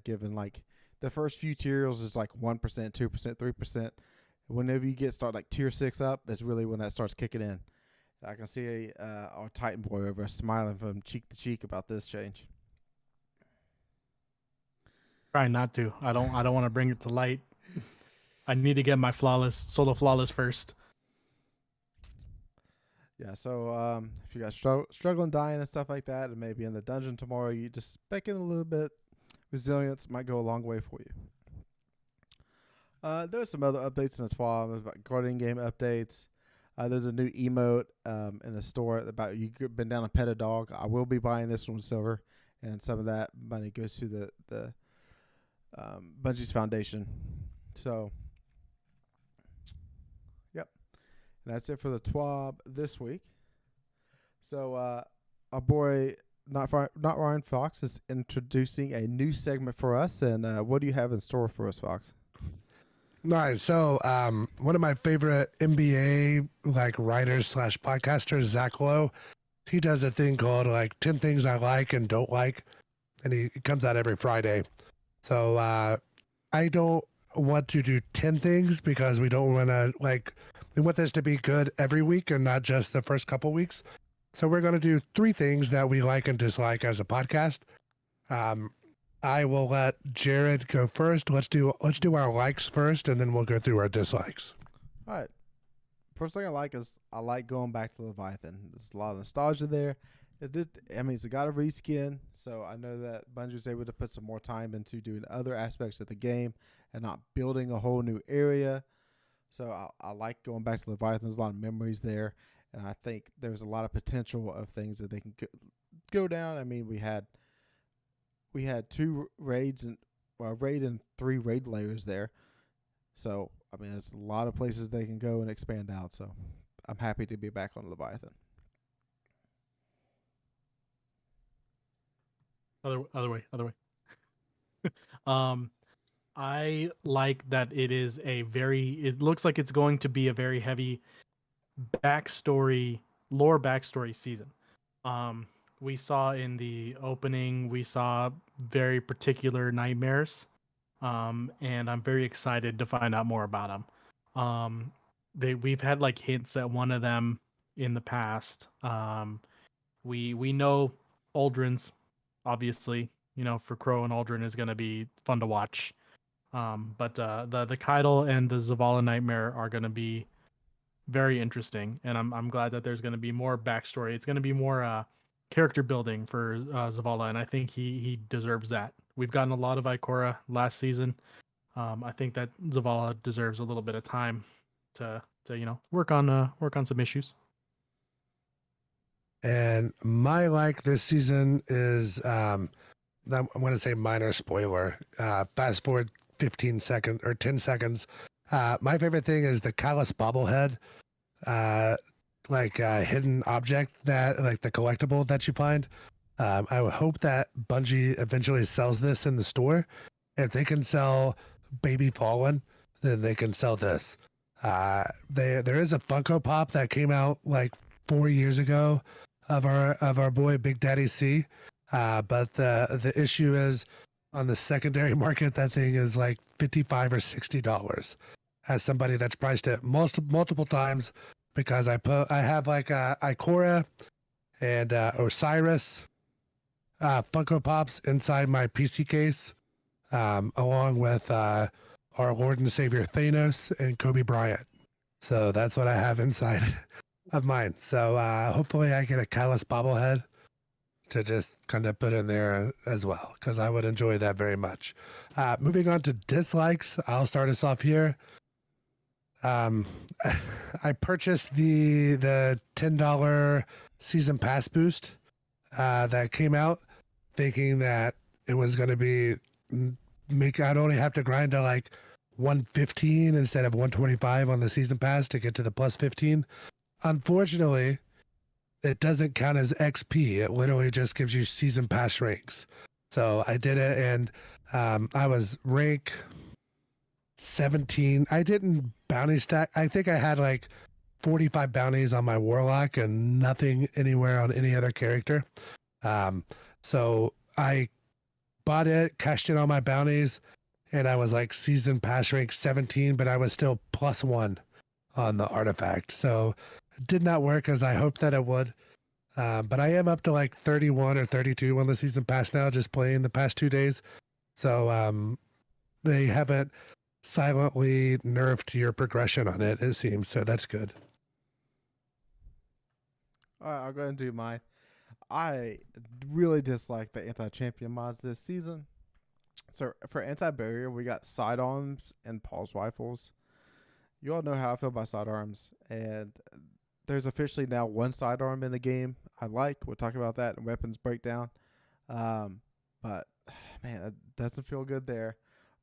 [SPEAKER 1] given like the first few tiers is like 1%, 2%, 3%. Whenever you start like tier 6 up, is really when that starts kicking in. I can see our Titan boy over smiling from cheek to cheek about this change.
[SPEAKER 3] Trying not to. I don't want to bring it to light. I need to get my solo flawless first.
[SPEAKER 1] Yeah, so if you guys struggling dying and stuff like that, and maybe in the dungeon tomorrow, you just spec in a little bit. Resilience might go a long way for you. There's some other updates in the TWAB. There's about guardian game updates. There's a new emote in the store about you've been down and pet a dog. I will be buying this one silver, and some of that money goes to the Bungie's Foundation. So, yep. And that's it for the TWAB this week. So, our boy NotRyanFox is introducing a new segment for us. And what do you have in store for us, Fox?
[SPEAKER 2] Nice. So, one of my favorite NBA writers / podcasters, Zach Lowe, he does a thing called 10 things I like and don't like, and he comes out every Friday. So I don't want to do 10 things because we don't want to we want this to be good every week and not just the first couple weeks. So we're going to do 3 things that we like and dislike as a podcast. I will let Jared go first. Let's do our likes first, and then we'll go through our dislikes.
[SPEAKER 1] All right. First thing I like is I like going back to Leviathan. There's a lot of nostalgia there. It's got a reskin, so I know that Bungie was able to put some more time into doing other aspects of the game and not building a whole new area. So I like going back to Leviathan. There's a lot of memories there, and I think there's a lot of potential of things that they can go down. I mean, we had 2 raids and raid and 3 raid layers there. So I mean, there's a lot of places they can go and expand out. So I'm happy to be back on Leviathan.
[SPEAKER 3] Other way. I like that it looks like it's going to be a very heavy lore backstory season. We saw in the opening, we saw very particular nightmares, and I'm very excited to find out more about them. We've had hints at one of them in the past. We know Aldrin's, obviously, for Crow and Aldrin is going to be fun to watch. But the Keitel and the Zavala Nightmare are going to be very interesting, and I'm glad that there's going to be more backstory. It's going to be more character building for Zavala, and I think he deserves that. We've gotten a lot of Ikora last season. I think that Zavala deserves a little bit of time to work on some issues.
[SPEAKER 2] And my this season is I'm going to say minor spoiler. Fast forward 15 seconds or 10 seconds. My favorite thing is the Callus bobblehead, hidden object that the collectible that you find. I would hope that Bungie eventually sells this in the store. If they can sell Baby Fallen, then they can sell this. There is a Funko Pop that came out 4 years ago of our boy Big Daddy C, but the issue is on the secondary market that thing is $55 or $60. As somebody that's priced it multiple times, because I have Ikora and Osiris Funko Pops inside my PC case, along with our Lord and Savior Thanos and Kobe Bryant. So that's what I have inside of mine. So hopefully I get a Callus bobblehead to just kind of put in there as well, because I would enjoy that very much. Moving on to dislikes, I'll start us off here. I purchased the $10 season pass boost that came out, thinking that it was going to be I'd only have to grind to 115 instead of 125 on the season pass to get to the plus 15. Unfortunately, it doesn't count as XP. It literally just gives you season pass ranks. So I did it, and I was rank 17. I didn't bounty stack. I think I had like 45 bounties on my warlock and nothing anywhere on any other character. So I bought it, cashed in on my bounties, and I was like season pass rank 17, but I was still +1 on the artifact. So it did not work as I hoped that it would. But I am up to like 31 or 32 on the season pass now, just playing the past 2 days. So they haven't silently nerfed your progression on it, it seems. So that's good.
[SPEAKER 1] All right, I'll go ahead and do mine. I really dislike the anti-champion mods this season. So for anti-barrier, we got sidearms and pulse rifles. You all know how I feel about sidearms, and there's officially now one sidearm in the game I like. We'll talk about that in weapons breakdown. But man, it doesn't feel good there.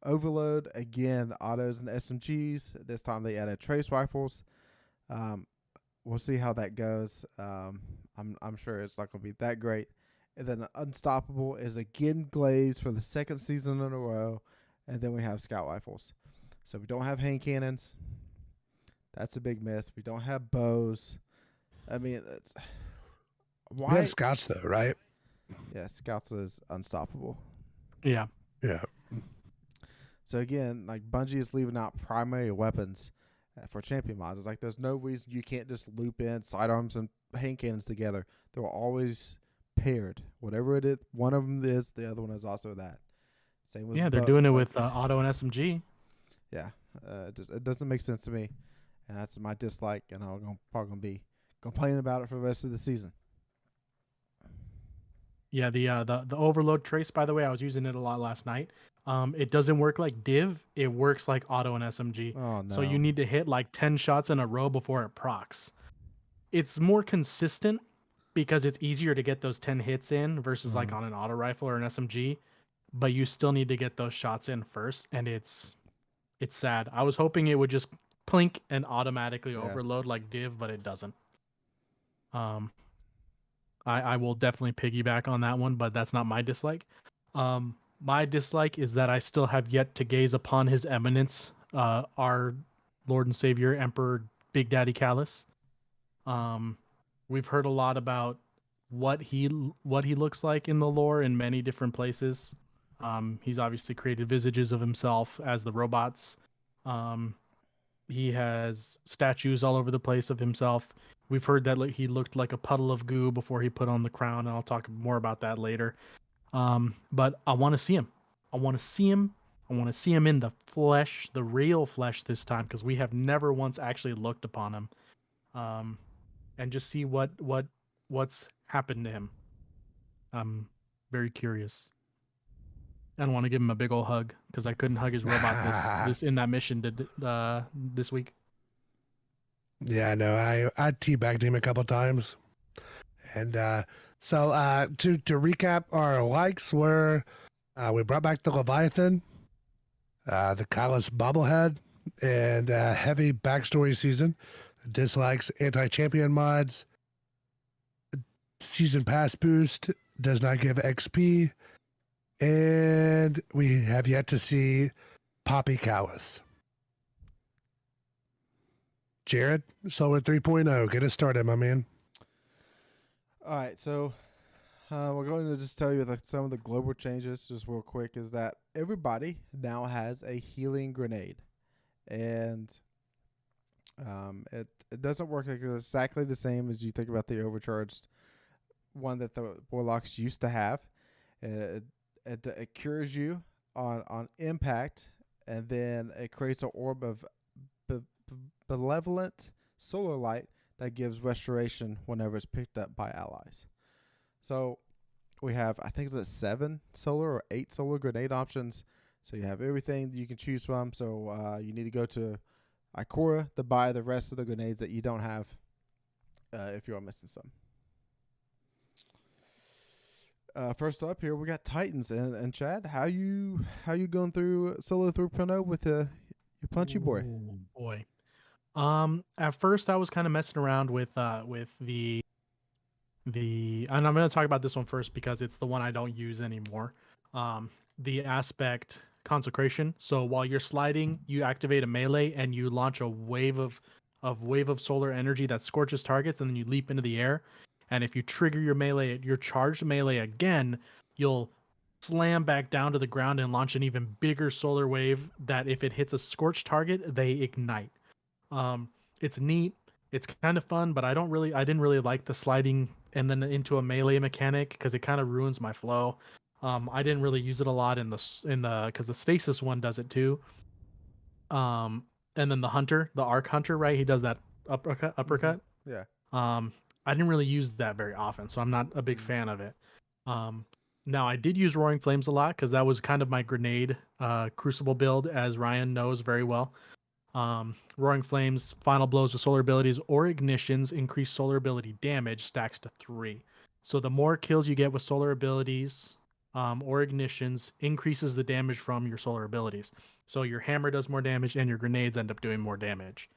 [SPEAKER 1] Overload, again, autos and SMGs. This time they added trace rifles. We'll see how that goes. I'm sure it's not going to be that great. And then Unstoppable is again glazed for the second season in a row. And then we have scout rifles. So we don't have hand cannons. That's a big miss. We don't have bows. I mean, it's
[SPEAKER 2] why? We have scouts though, right?
[SPEAKER 1] Yeah, scouts is unstoppable.
[SPEAKER 3] Yeah.
[SPEAKER 2] Yeah.
[SPEAKER 1] So again, like Bungie is leaving out primary weapons for champion mods. It's like there's no reason you can't just loop in sidearms and hand cannons together. They're always paired. Whatever it is, one of them is, the other one is also that. Same with
[SPEAKER 3] they're doing it with auto and SMG.
[SPEAKER 1] Yeah, it doesn't make sense to me, and that's my dislike. And I'm probably gonna be complaining about it for the rest of the season.
[SPEAKER 3] Yeah, the overload trace, by the way, I was using it a lot last night. It doesn't work like div. It works like auto and SMG.
[SPEAKER 1] Oh, no.
[SPEAKER 3] So you need to hit like 10 shots in a row before it procs. It's more consistent because it's easier to get those 10 hits in versus like on an auto rifle or an SMG. But you still need to get those shots in first, and it's sad. I was hoping it would just plink and automatically overload like div, but it doesn't. I will definitely piggyback on that one, but that's not my dislike. My dislike is that I still have yet to gaze upon his eminence, our Lord and Savior, Emperor Big Daddy Callus. We've heard a lot about what he looks like in the lore in many different places. He's obviously created visages of himself as the robots. He has statues all over the place of himself. We've heard that he looked like a puddle of goo before he put on the crown, and I'll talk more about that later. But I want to see him. I want to see him. I want to see him in the flesh, the real flesh this time, because we have never once actually looked upon him. And just see what's happened to him. I'm very curious. I don't want to give him a big old hug because I couldn't hug his robot this in that mission this week.
[SPEAKER 2] Yeah, no, I teabagged him a couple times, and so to recap, our likes were we brought back the Leviathan, the Callus bobblehead, and heavy backstory season. Dislikes anti-champion mods, season pass boost does not give XP, and we have yet to see Poppy Callus. Jared, Solar 3.0, get us started, my man.
[SPEAKER 1] All right, so we're going to just tell you like some of the global changes, just real quick, is that everybody now has a healing grenade, and it doesn't work exactly the same as you think about the overcharged one that the warlocks used to have. It cures you on impact, and then it creates an orb of benevolent solar light that gives restoration whenever it's picked up by allies. So we have, I think it's 7 solar or 8 solar grenade options. So you have everything that you can choose from. So you need to go to Ikora to buy the rest of the grenades that you don't have if you are missing some. First up here, we got Titans. And Chad, how you going through Solo 3.0 with your punchy boy?
[SPEAKER 3] Oh, boy. At first I was kind of messing around with the and I'm going to talk about this one first because it's the one I don't use anymore. The aspect consecration. So while you're sliding, you activate a melee and you launch a wave of solar energy that scorches targets, and then you leap into the air. And if you trigger your charged melee again, you'll slam back down to the ground and launch an even bigger solar wave that if it hits a scorched target, they ignite. It's neat. It's kind of fun, but I didn't really like the sliding and then into a melee mechanic because it kind of ruins my flow. I didn't really use it a lot because the stasis one does it too. And then the arc hunter, right? He does that uppercut.
[SPEAKER 1] Mm-hmm. Yeah.
[SPEAKER 3] I didn't really use that very often, so I'm not a big fan of it. Now I did use Roaring Flames a lot because that was kind of my grenade crucible build, as Ryan knows very well. Roaring Flames, final blows with solar abilities or ignitions increase solar ability damage stacks to 3. So the more kills you get with solar abilities or ignitions increases the damage from your solar abilities. So your hammer does more damage and your grenades end up doing more damage.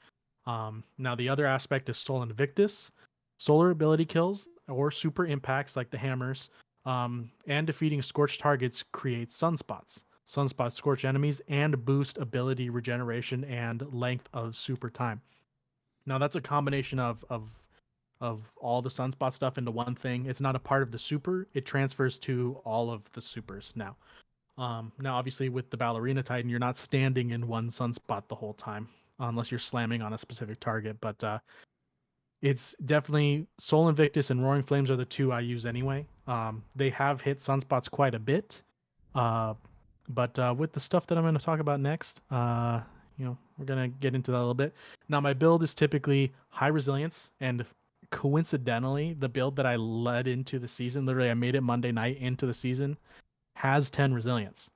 [SPEAKER 3] Now the other aspect is Soul Invictus. Solar ability kills or super impacts like the hammers and defeating scorched targets creates sunspots. Sunspots scorch enemies and boost ability regeneration and length of super time. Now that's a combination of all the sunspot stuff into one thing. It's not a part of the super. It transfers to all of the supers now. Now obviously with the Ballerina Titan, you're not standing in one sunspot the whole time unless you're slamming on a specific target. But it's definitely Soul Invictus and Roaring Flames are the two I use anyway. They have hit sunspots quite a bit. But with the stuff that I'm going to talk about next, we're going to get into that a little bit. Now, my build is typically high resilience, and coincidentally, the build that I led into the season, literally I made it Monday night into the season, has 10 resilience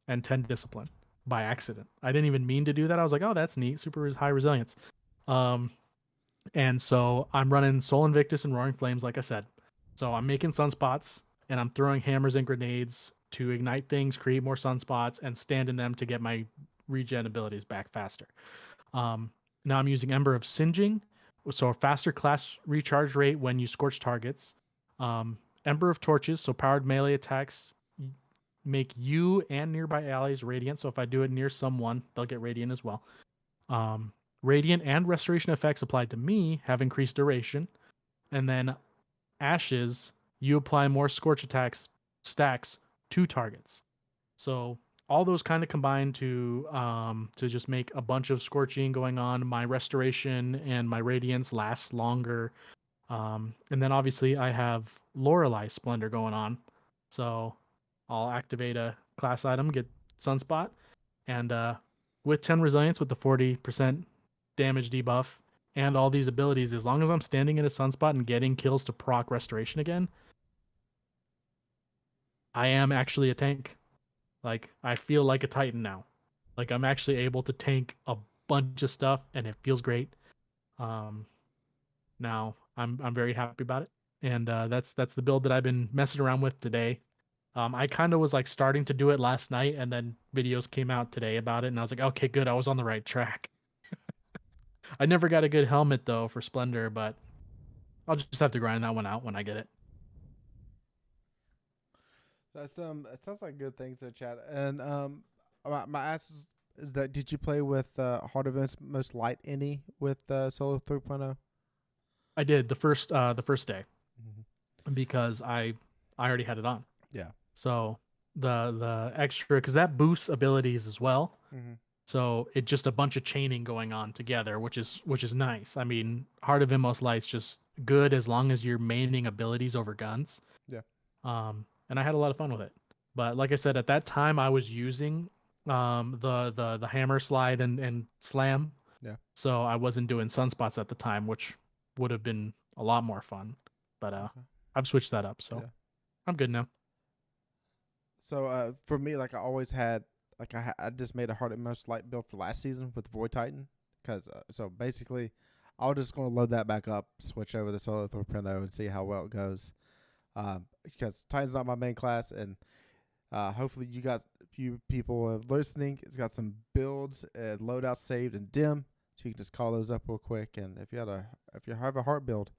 [SPEAKER 3] and 10 discipline by accident. I didn't even mean to do that. I was like, oh, that's neat. Super high resilience. And so I'm running Soul Invictus and Roaring Flames, like I said. So I'm making sunspots, and I'm throwing hammers and grenades to ignite things, create more sunspots, and stand in them to get my regen abilities back faster. Now I'm using Ember of Singeing, so a faster class recharge rate when you scorch targets. Ember of Torches, so powered melee attacks make you and nearby allies radiant. So if I do it near someone, they'll get radiant as well. Radiant and restoration effects applied to me have increased duration. And then Ashes, you apply more scorch stacks to targets. So all those kind of combine to just make a bunch of scorching going on. My restoration and my radiance lasts longer. And then obviously I have Lorelei Splendor going on. So I'll activate a class item, get Sunspot, and with 10 resilience with the 40% damage debuff and all these abilities, as long as I'm standing in a Sunspot and getting kills to proc restoration again, I am actually a tank. Like, I feel like a Titan now. Like, I'm actually able to tank a bunch of stuff, and it feels great. Now I'm very happy about it, and that's the build that I've been messing around with today. I kind of was like starting to do it last night, and then videos came out today about it, and I was like, okay, good, I was on the right track. I never got a good helmet though for Splendor, but I'll just have to grind that one out when I get it.
[SPEAKER 1] That's it sounds like good things in chat. And my ass is that did you play with Heart of Most Light any with Solo 3.0?
[SPEAKER 3] I did the first day because I already had it on.
[SPEAKER 1] Yeah.
[SPEAKER 3] So the extra, because that boosts abilities as well.
[SPEAKER 1] Mm-hmm.
[SPEAKER 3] So it's just a bunch of chaining going on together, which is nice. I mean, Heart of Most Light's just good as long as you're maining abilities over guns.
[SPEAKER 1] Yeah.
[SPEAKER 3] And I had a lot of fun with it. But like I said, at that time I was using the hammer slide and slam.
[SPEAKER 1] Yeah.
[SPEAKER 3] So I wasn't doing sunspots at the time, which would have been a lot more fun. But I've switched that up, so I'm good now.
[SPEAKER 1] So for me, like I always had, like I just made a Heart of Most Light build for last season with Void Titan, because so basically, I was just gonna load that back up, switch over to Solo 3.0 and see how well it goes. Because Titan's not my main class, and hopefully you people listening, it's got some builds and loadouts saved in dim, so you can just call those up real quick. And if you have a heart build,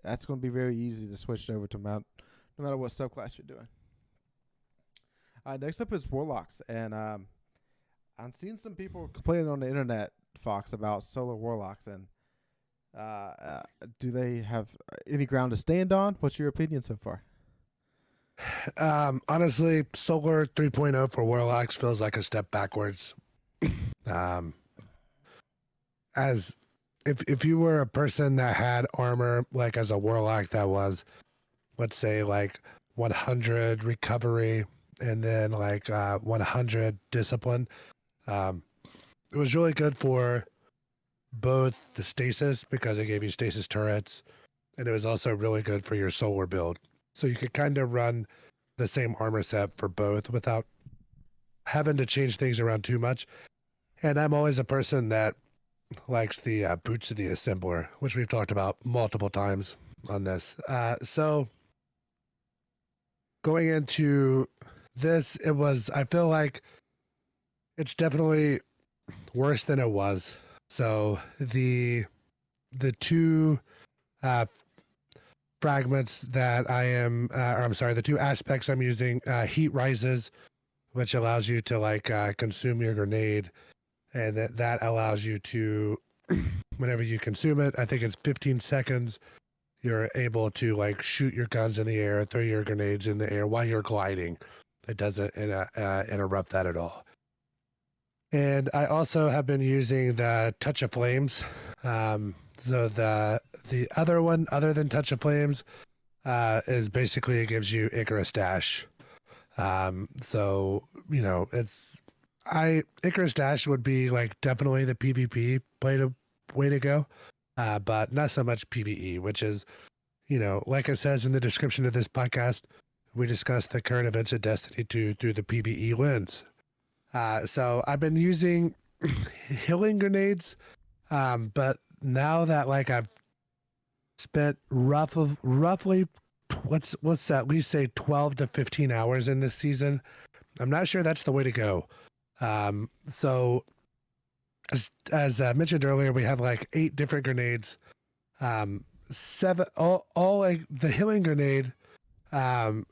[SPEAKER 1] that's going to be very easy to switch over to mount, no matter what subclass you're doing. Next up is Warlocks, and I'm seeing some people complaining on the internet, Fox, about solar Warlocks, and do they have any ground to stand on? What's your opinion so far?
[SPEAKER 2] Honestly, Solar 3.0 for Warlocks feels like a step backwards. As if you were a person that had armor, like as a Warlock that was, let's say, like 100 recovery and then like 100 discipline, it was really good for both the stasis because it gave you stasis turrets, and it was also really good for your solar build. So you could kind of run the same armor set for both without having to change things around too much. And I'm always a person that likes the boots of the assembler, which we've talked about multiple times on this. So going into this, I feel like it's definitely worse than it was. So the two fragments that the two aspects I'm using, heat rises, which allows you to like consume your grenade, and that allows you to, whenever you consume it, I think it's 15 seconds, you're able to like shoot your guns in the air, throw your grenades in the air while you're gliding. It doesn't interrupt that at all. And I also have been using the Touch of Flames. So the other one, other than Touch of Flames, is basically it gives you Icarus Dash. So, you know, Icarus Dash would be like definitely the PvP way to go, but not so much PvE, which is, you know, like it says in the description of this podcast, we discuss the current events of Destiny 2 through the PvE lens. So I've been using healing grenades, but now that like I've spent roughly let's at least say 12 to 15 hours in this season, I'm not sure that's the way to go. So as mentioned earlier, we have like 8 different grenades. 7 all like the healing grenade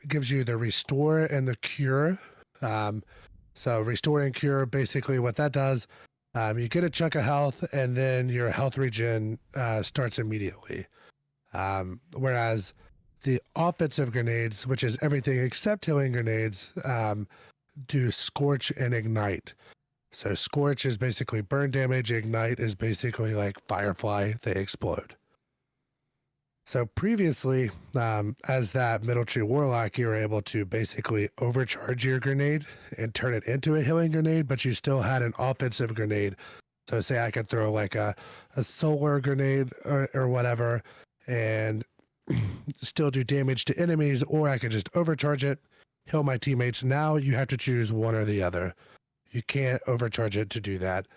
[SPEAKER 2] gives you the restore and the cure. So restore and cure, basically what that does, you get a chunk of health and then your health regen starts immediately. Whereas the offensive grenades, which is everything except healing grenades, do scorch and ignite. So scorch is basically burn damage, ignite is basically like firefly, they explode. So previously, as that Middle Tree Warlock, you were able to basically overcharge your grenade and turn it into a healing grenade, but you still had an offensive grenade. So say I could throw like a solar grenade or whatever and still do damage to enemies, or I could just overcharge it, heal my teammates. Now you have to choose one or the other. You can't overcharge it to do that.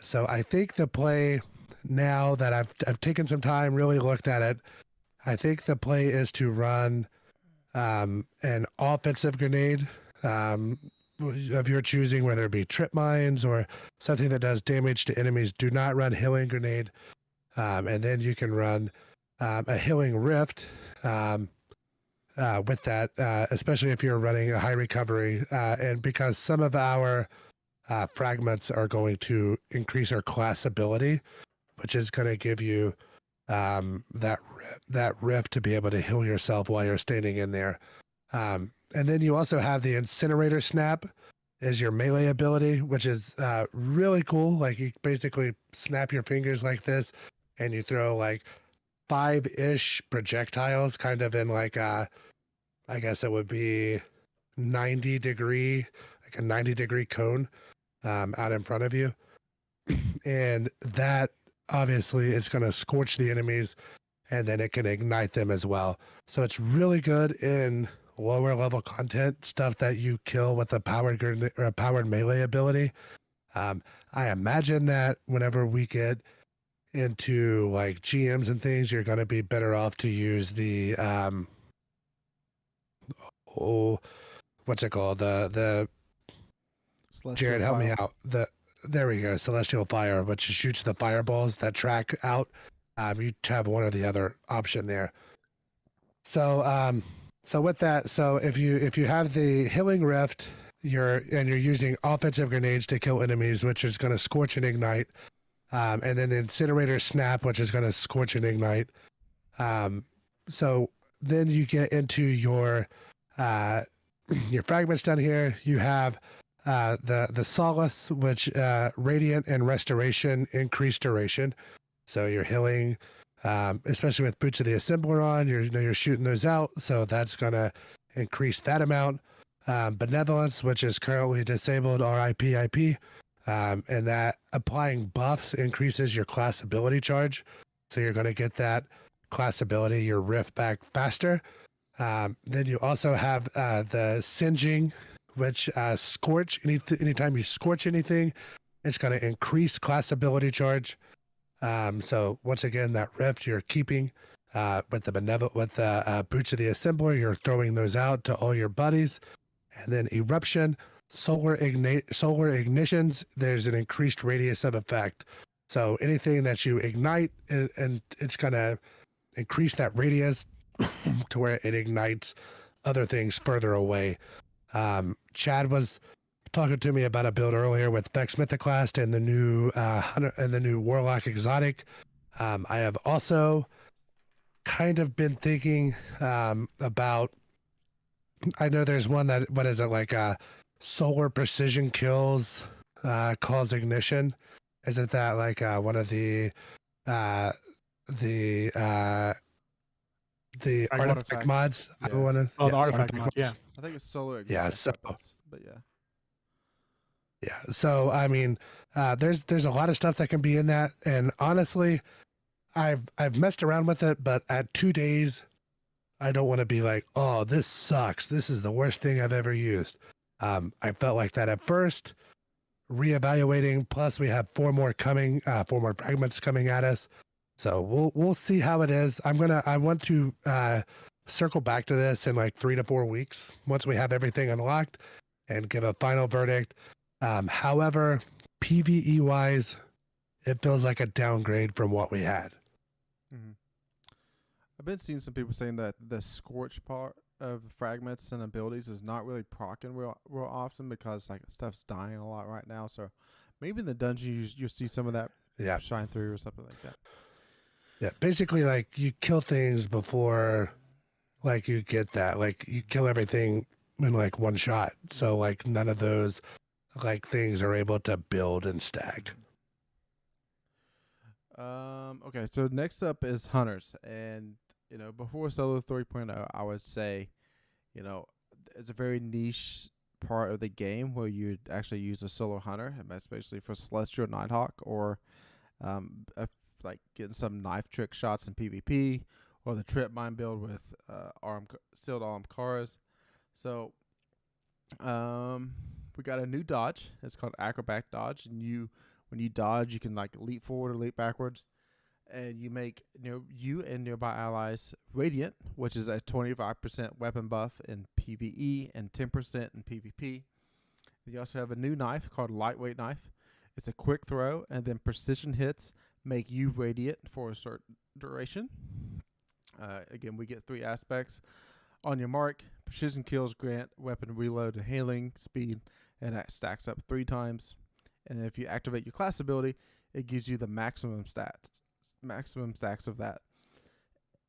[SPEAKER 2] So I think the play, now that I've taken some time, really looked at it, I think the play is to run an offensive grenade of your choosing, whether it be trip mines or something that does damage to enemies. Do not run healing grenade, and then you can run a healing rift with that, especially if you're running a high recovery, and because some of our fragments are going to increase our class ability, which is going to give you that rift to be able to heal yourself while you're standing in there. And then you also have the incinerator snap as your melee ability, which is really cool. Like you basically snap your fingers like this and you throw like 5-ish projectiles kind of in like I guess it would be 90-degree, like a 90-degree cone out in front of you. And that obviously it's going to scorch the enemies and then it can ignite them as well. So it's really good in lower level content, stuff that you kill with the powered melee ability. I imagine that whenever we get into like GMs and things, you're going to be better off to use the what's it called? The Jared, help me out. There we go. Celestial Fire, which shoots the fireballs that track out You have one or the other option there. So so with that, so if you have the Healing Rift, you're using offensive grenades to kill enemies, which is going to scorch and ignite, and then the Incinerator Snap, which is going to scorch and ignite. So then you get into your fragments down here. You have the Solace, which Radiant and Restoration increase duration. So you're healing, especially with Boots of the Assembler on. You're shooting those out, so that's gonna increase that amount. Benevolence, which is currently disabled, RIP, and that applying buffs increases your class ability charge. So you're gonna get that class ability, your rift back faster. Then you also have the Singeing, which scorch. Anytime you scorch anything, it's going to increase class ability charge. So once again, that rift you're keeping with the Boots of the Assembler, you're throwing those out to all your buddies. And then Eruption, solar ignitions. There's an increased radius of effect. So anything that you ignite, and it's going to increase that radius to where it ignites other things further away. Chad was talking to me about a build earlier with Vex Mythoclast and the new Warlock Exotic. I have also kind of been thinking about. I know there's one that solar precision kills cause ignition. Isn't that like one of the artifact mods?
[SPEAKER 1] Yeah.
[SPEAKER 3] The artifact mod, yeah.
[SPEAKER 1] I think it's solar.
[SPEAKER 2] Yeah,
[SPEAKER 1] but yeah.
[SPEAKER 2] Yeah, so I mean, there's a lot of stuff that can be in that, and honestly, I've messed around with it, but at 2 days, I don't want to be like, oh, this sucks. This is the worst thing I've ever used. I felt like that at first. Reevaluating, plus we have 4 more fragments coming at us. So we'll see how it is. I want to circle back to this in like 3 to 4 weeks once we have everything unlocked and give a final verdict. However, PvE wise, it feels like a downgrade from what we had.
[SPEAKER 1] Mm-hmm. I've been seeing some people saying that the scorch part of fragments and abilities is not really proccing real often because like stuff's dying a lot right now. So maybe in the dungeon you'll see some of that shine through or something like that.
[SPEAKER 2] Yeah, basically like you kill things before like you get that. Like you kill everything in like one shot. So like none of those like things are able to build and stack.
[SPEAKER 1] Okay, so next up is hunters, and before Solo 3.0, I would say, it's a very niche part of the game where you'd actually use a solo hunter, especially for Celestial Nighthawk or like getting some knife trick shots in PvP, or the trip mine build with sealed armed cars. So we got a new dodge. It's called Acrobat Dodge, and when you dodge, you can like leap forward or leap backwards, and you make you and nearby allies radiant, which is a 25% weapon buff in PvE and 10% in PvP. You also have a new knife called Lightweight Knife. It's a quick throw, and then precision hits make you radiant for a certain duration. Again, we get 3 aspects. On your mark, precision kills grant weapon reload and healing speed, and that stacks up 3 times. And if you activate your class ability, it gives you the maximum stacks of that.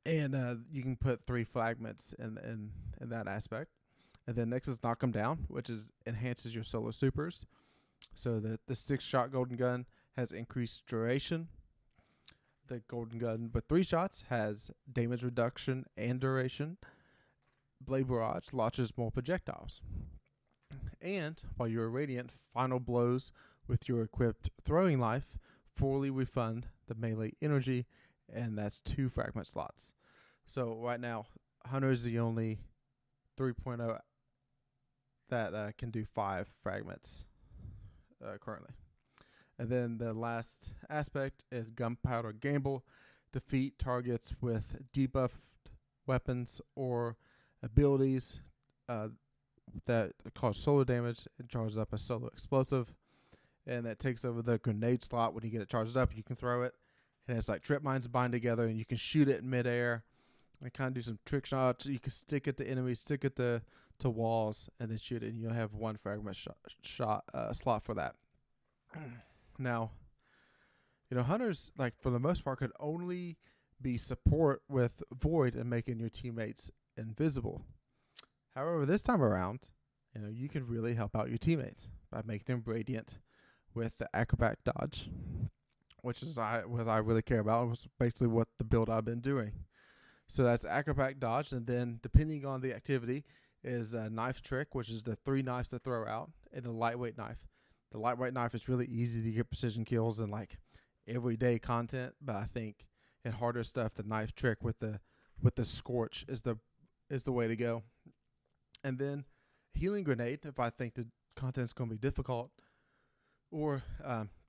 [SPEAKER 1] And you can put 3 fragments in that aspect. And then next is Knock 'em Down, which enhances your solo supers. So the 6-shot golden gun has increased duration. The golden gun with 3 shots has damage reduction and duration. Blade Barrage launches more projectiles. And while you're radiant, final blows with your equipped throwing knife fully refund the melee energy, and that's 2 fragment slots. So right now, Hunter is the only 3.0 that can do 5 fragments currently. And then the last aspect is Gunpowder Gamble. Defeat targets with debuffed weapons or abilities that cause solo damage and charges up a solo explosive. And that takes over the grenade slot. When you get it charged up, you can throw it. and it's like trip mines bind together, and you can shoot it in midair and kind of do some trick shots. You can stick it to enemies, stick it to walls, and then shoot it, and you'll have one fragment slot for that. Now, hunters, like, for the most part, could only be support with void and making your teammates invisible. However, this time around, you can really help out your teammates by making them radiant with the acrobat dodge, which is what I really care about. It was basically what the build I've been doing. So that's acrobat dodge, and then depending on the activity is a knife trick, which is the 3 knives to throw out, and a lightweight knife. The lightweight knife is really easy to get precision kills in like everyday content, but I think in harder stuff, the knife trick with the scorch is the way to go. And then healing grenade, if I think the content's going to be difficult, or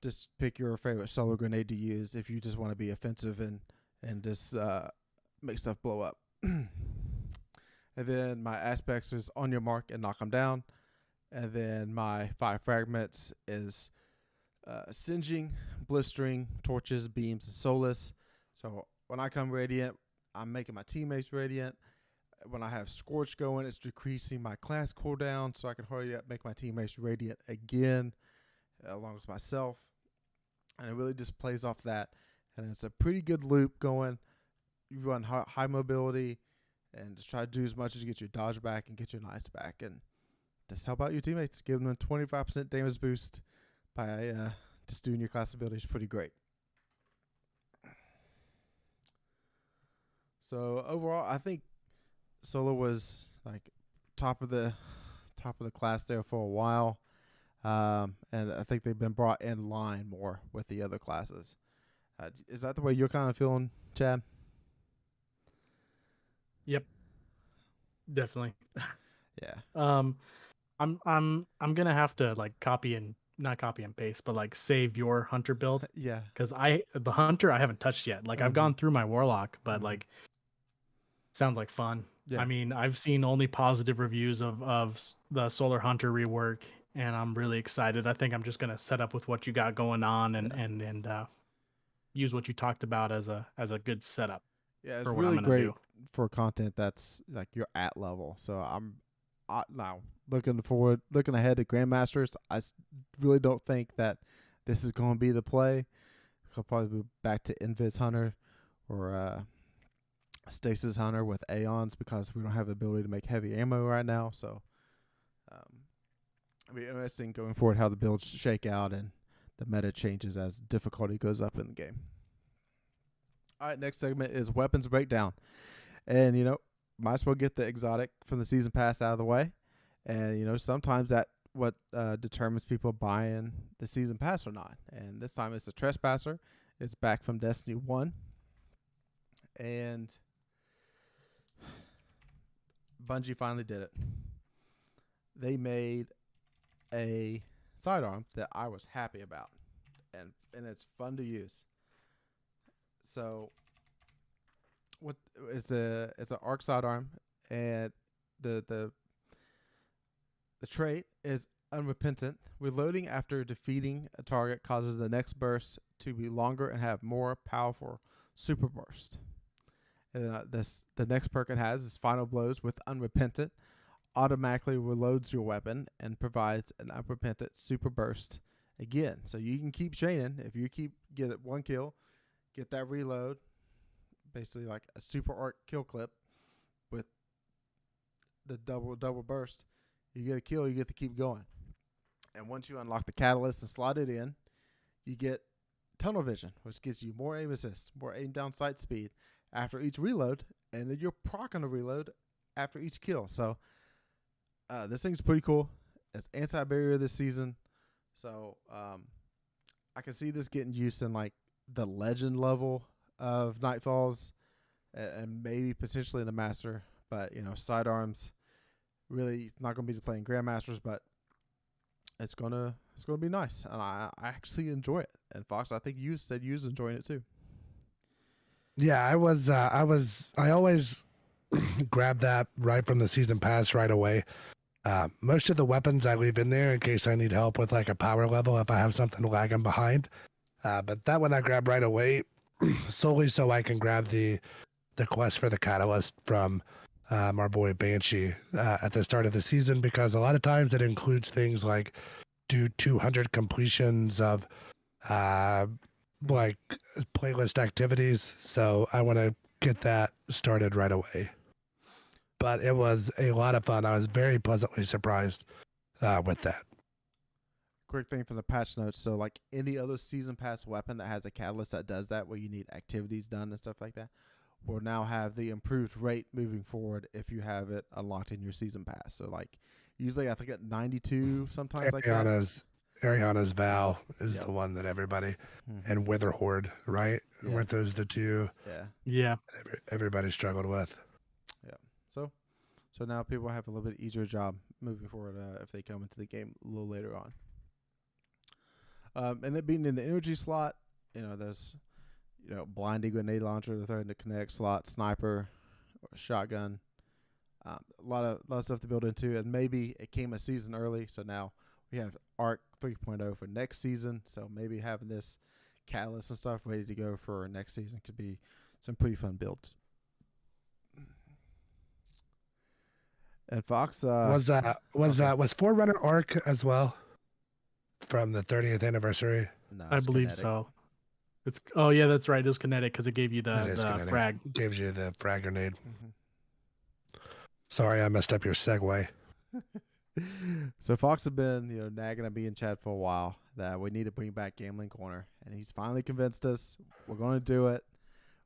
[SPEAKER 1] just pick your favorite solo grenade to use if you just want to be offensive and just make stuff blow up. And then my aspects is on your mark and knock them down. And then my 5 fragments is singeing, blistering, torches, beams, and soulless. So when I come radiant, I'm making my teammates radiant. When I have scorch going, it's decreasing my class cooldown, so I can hurry up, make my teammates radiant again, along with myself. And it really just plays off that. And it's a pretty good loop going. You run high mobility and just try to do as much as you get your dodge back and get your knights back, and just help out your teammates. Give them a 25% damage boost by just doing your class ability is pretty great. So overall, I think solo was like top of the class there for a while, and I think they've been brought in line more with the other classes. Is that the way you're kind of feeling, Chad?
[SPEAKER 3] Yep, definitely.
[SPEAKER 1] Yeah.
[SPEAKER 3] I'm gonna have to like not copy and paste, but like save your hunter build.
[SPEAKER 1] Yeah.
[SPEAKER 3] Because the hunter I haven't touched yet. Like I've gone through my warlock, but like sounds like fun. Yeah. I mean, I've seen only positive reviews of the Solar Hunter rework, and I'm really excited. I think I'm just gonna set up with what you got going on and use what you talked about as a good setup.
[SPEAKER 1] Yeah, it's really great for content that's like you're at level. So I'm now looking ahead to Grandmasters. I really don't think that this is going to be the play. I'll probably be back to Invis Hunter or Stasis Hunter with Aeons, because we don't have the ability to make heavy ammo right now. So it'll be interesting going forward how the builds shake out and the meta changes as difficulty goes up in the game. All right, next segment is weapons breakdown. And, might as well get the exotic from the season pass out of the way. And, sometimes that what determines people buying the season pass or not. And this time it's the Trespasser. It's back from Destiny 1. And Bungie finally did it. They made a sidearm that I was happy about. And it's fun to use. So it's an arc sidearm, and the trait is unrepentant. Reloading after defeating a target causes the next burst to be longer and have more powerful super burst. And the next perk it has is Final Blows with Unrepentant. Automatically reloads your weapon and provides an unrepentant super burst again. So you can keep chaining. If you get it 1 kill, get that reload, basically like a super arc kill clip with the double burst. You get a kill, you get to keep going. And once you unlock the catalyst and slot it in, you get tunnel vision, which gives you more aim assist, more aim down sight speed after each reload, and then you're procking a reload after each kill. So this thing's pretty cool. It's anti-barrier this season, so I can see this getting used in like the legend level of Nightfalls and maybe potentially in the master. But sidearms really not going to be playing Grandmasters, but it's gonna be nice, and I actually enjoy it. And Fox, I think you said you was enjoying it too.
[SPEAKER 2] Yeah, I was. I always grab that right from the season pass right away. Most of the weapons I leave in there in case I need help with like a power level if I have something lagging behind. But that one I grab right away. solely so I can grab the quest for the catalyst from our boy Banshee at the start of the season, because a lot of times it includes things like do 200 completions of like playlist activities. So I want to get that started right away. But it was a lot of fun. I was very pleasantly surprised with that.
[SPEAKER 1] Quick thing from the patch notes. So, like any other season pass weapon that has a catalyst that does that, where you need activities done and stuff like that, will now have the improved rate moving forward if you have it unlocked in your season pass. So, like usually I think at 92 sometimes
[SPEAKER 2] Ariana's Vow is the one that everybody and Wither Horde, right?
[SPEAKER 1] Yeah.
[SPEAKER 2] Weren't those the two?
[SPEAKER 3] Yeah.
[SPEAKER 2] Everybody struggled with.
[SPEAKER 1] Yeah. So now people have a little bit easier job moving forward if they come into the game a little later on. And it being in the energy slot, there's, blinding grenade launcher, the third in the kinetic slot, sniper, or shotgun. A lot of stuff to build into, and maybe it came a season early, so now we have Arc 3.0 for next season. So maybe having this catalyst and stuff ready to go for next season could be some pretty fun builds. And Fox
[SPEAKER 2] was Forerunner Arc as well from the 30th anniversary?
[SPEAKER 1] No,
[SPEAKER 3] I believe
[SPEAKER 1] kinetic.
[SPEAKER 3] so. Yeah, that's right. It was kinetic because it gave you the frag.
[SPEAKER 2] Gives you the frag grenade. Sorry, I messed up your segue.
[SPEAKER 1] So Fox has been, nagging at me in chat for a while that we need to bring back Gambling Corner, and he's finally convinced us we're going to do it.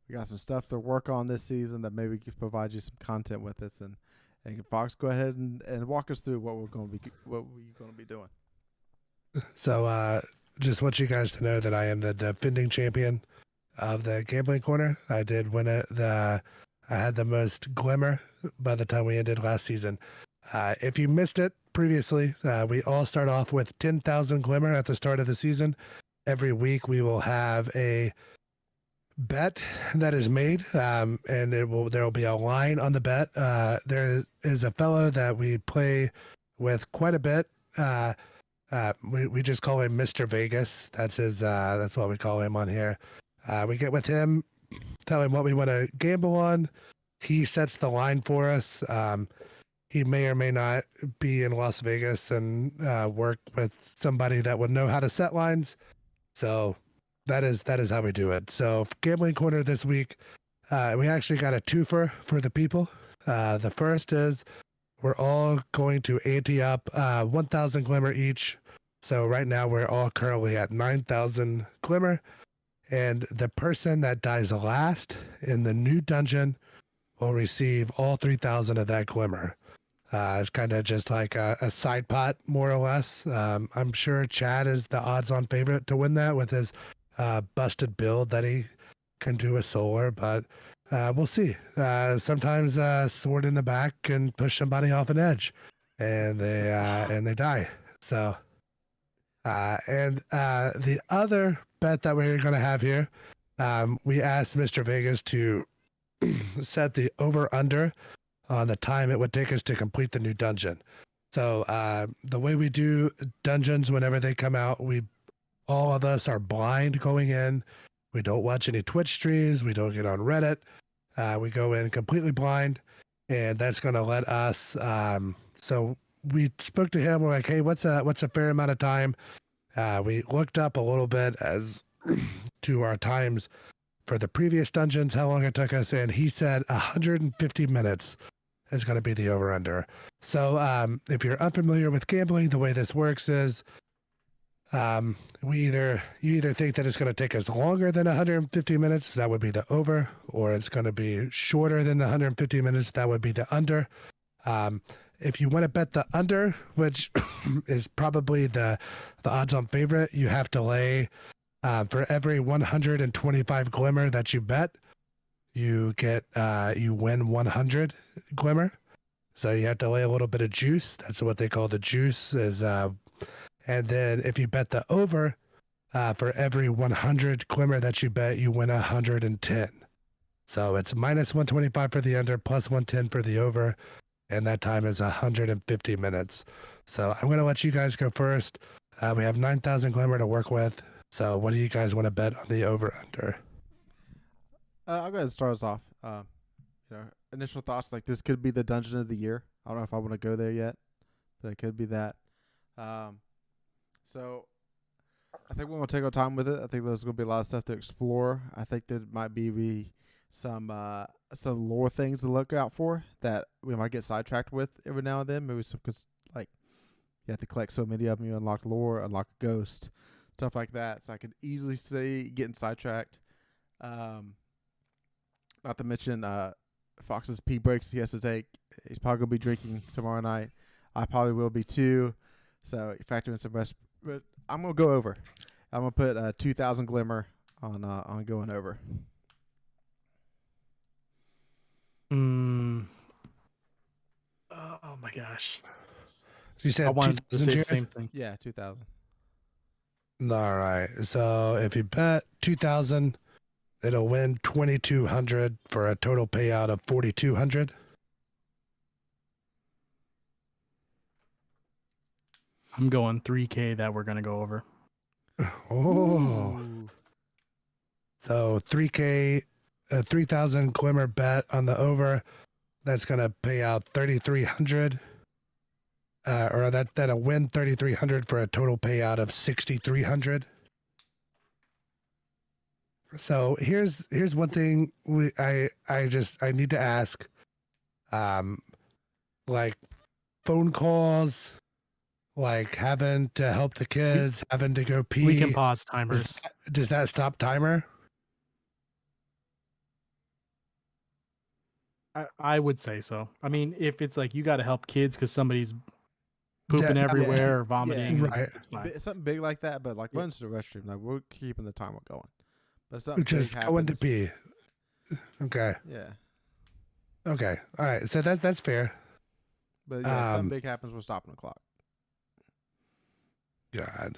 [SPEAKER 1] We got some stuff to work on this season that maybe could provide you some content with us. And Fox, go ahead and walk us through what we're going to be doing.
[SPEAKER 2] So just want you guys to know that I am the defending champion of the Gambling Corner. I did win it. I had the most glimmer by the time we ended last season. If you missed it previously, we all start off with 10,000 glimmer at the start of the season. Every week we will have a bet that is made, and there will be a line on the bet. There is a fellow that we play with quite a bit. We just call him Mr. Vegas. That's what we call him on here. We get with him, tell him what we want to gamble on. He sets the line for us. He may or may not be in Las Vegas and work with somebody that would know how to set lines. So that is how we do it. So Gambling Corner this week, we actually got a twofer for the people. The first is we're all going to ante up 1,000 glimmer each. So right now we're all currently at 9,000 glimmer. And the person that dies last in the new dungeon will receive all 3,000 of that glimmer. It's kind of just like a side pot, more or less. I'm sure Chad is the odds-on favorite to win that with his busted build that he can do a solar, but we'll see. Sometimes sword in the back can push somebody off an edge, and they die. So, the other bet that we're going to have here, we asked Mr. Vegas to set the over/under on the time it would take us to complete the new dungeon. So the way we do dungeons whenever they come out, all of us are blind going in. We don't watch any Twitch streams. We don't get on Reddit. We go in completely blind, and that's going to let us. So we spoke to him. We're like, hey, what's a fair amount of time? We looked up a little bit as to our times for the previous dungeons, how long it took us, and he said 150 minutes is going to be the over-under. So if you're unfamiliar with gambling, the way this works is you either think that it's going to take us longer than 150 minutes, that would be the over, or it's going to be shorter than 150 minutes, that would be the under. If you want to bet the under, which is probably the odds-on favorite, you have to lay for every 125 glimmer that you bet, you win 100 glimmer. So you have to lay a little bit of juice. That's what they call the juice is. And then if you bet the over, for every 100 glimmer that you bet, you win 110. So it's minus 125 for the under, plus 110 for the over. And that time is 150 minutes. So I'm going to let you guys go first. We have 9,000 glimmer to work with. So what do you guys want to bet on the over under?
[SPEAKER 1] I'll go ahead and start us off. Initial thoughts, like this could be the dungeon of the year. I don't know if I want to go there yet, but it could be that. So I think we're gonna take our time with it. I think there's gonna be a lot of stuff to explore. I think there might be some lore things to look out for that we might get sidetracked with every now and then. Maybe some, cause like you have to collect so many of them, you unlock lore, unlock a ghost, stuff like that. So I could easily see getting sidetracked. Not to mention Fox's pee breaks he has to take. He's probably gonna be drinking tomorrow night. I probably will be too. So you factor in some rest. But I'm gonna go over. I'm gonna put 2,000 glimmer on going over.
[SPEAKER 3] Oh my gosh.
[SPEAKER 2] You said
[SPEAKER 3] I wanted to say
[SPEAKER 2] 2,000,
[SPEAKER 3] the same thing.
[SPEAKER 1] Yeah, 2,000.
[SPEAKER 2] All right. So if you bet 2,000, it'll win 2,200 for a total payout of 4,200.
[SPEAKER 3] I'm going 3K that we're gonna go over.
[SPEAKER 2] Oh.
[SPEAKER 1] Ooh.
[SPEAKER 2] So 3K, 3,000 glimmer bet on the over. That's gonna pay out 3,300. Or that'll win 3,300 for a total payout of 6,300. So here's one thing I need to ask. Like phone calls, like having to help the kids, having to go pee.
[SPEAKER 3] We can pause timers.
[SPEAKER 2] Does that stop timer?
[SPEAKER 3] I would say so. I mean, if it's like you got to help kids because somebody's pooping everywhere or vomiting,
[SPEAKER 2] right?
[SPEAKER 3] It's fine.
[SPEAKER 1] Something big like that, but like runs to the restroom, like we're keeping the timer going. But something
[SPEAKER 2] Just
[SPEAKER 1] big
[SPEAKER 2] going to
[SPEAKER 1] happens,
[SPEAKER 2] pee. Okay.
[SPEAKER 1] Yeah.
[SPEAKER 2] Okay. All right. So that's fair.
[SPEAKER 1] But yeah, something big happens, we're stopping the clock.
[SPEAKER 2] God.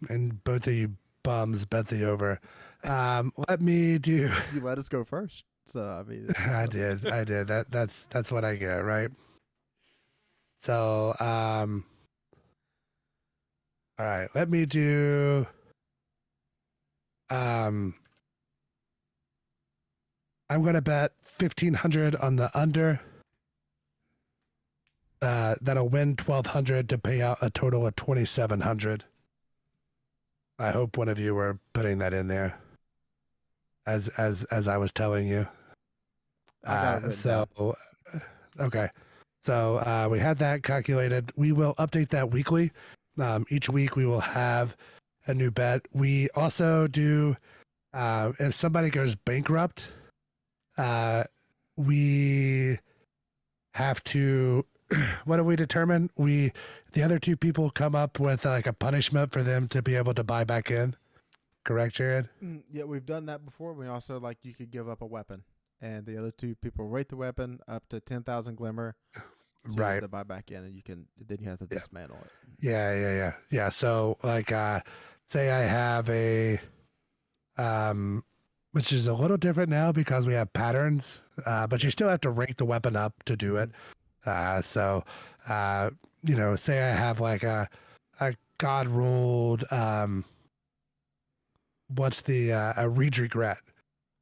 [SPEAKER 2] And both of you bums bet the over. Let me do.
[SPEAKER 1] You let us go first. So I mean,
[SPEAKER 2] I did. That's what I get, right? So, all right, let me do, I'm going to bet 1,500 on the under. That'll win 1,200 to pay out a total of 2,700. I hope one of you were putting that in there as I was telling you. Okay. So we had that calculated. We will update that weekly. Each week we will have a new bet. We also do, if somebody goes bankrupt, we have to, what do we determine? The other two people come up with like a punishment for them to be able to buy back in. Correct, Jared?
[SPEAKER 1] Yeah, we've done that before. We also, like, you could give up a weapon, and the other two people rate the weapon up to 10,000 glimmer.
[SPEAKER 2] Right.
[SPEAKER 1] To buy back in, and then you have to dismantle it.
[SPEAKER 2] Yeah. So like, say I have a, which is a little different now because we have patterns, but you still have to rank the weapon up to do it. So, say I have like a God rolled, what's the, a Reed Regret,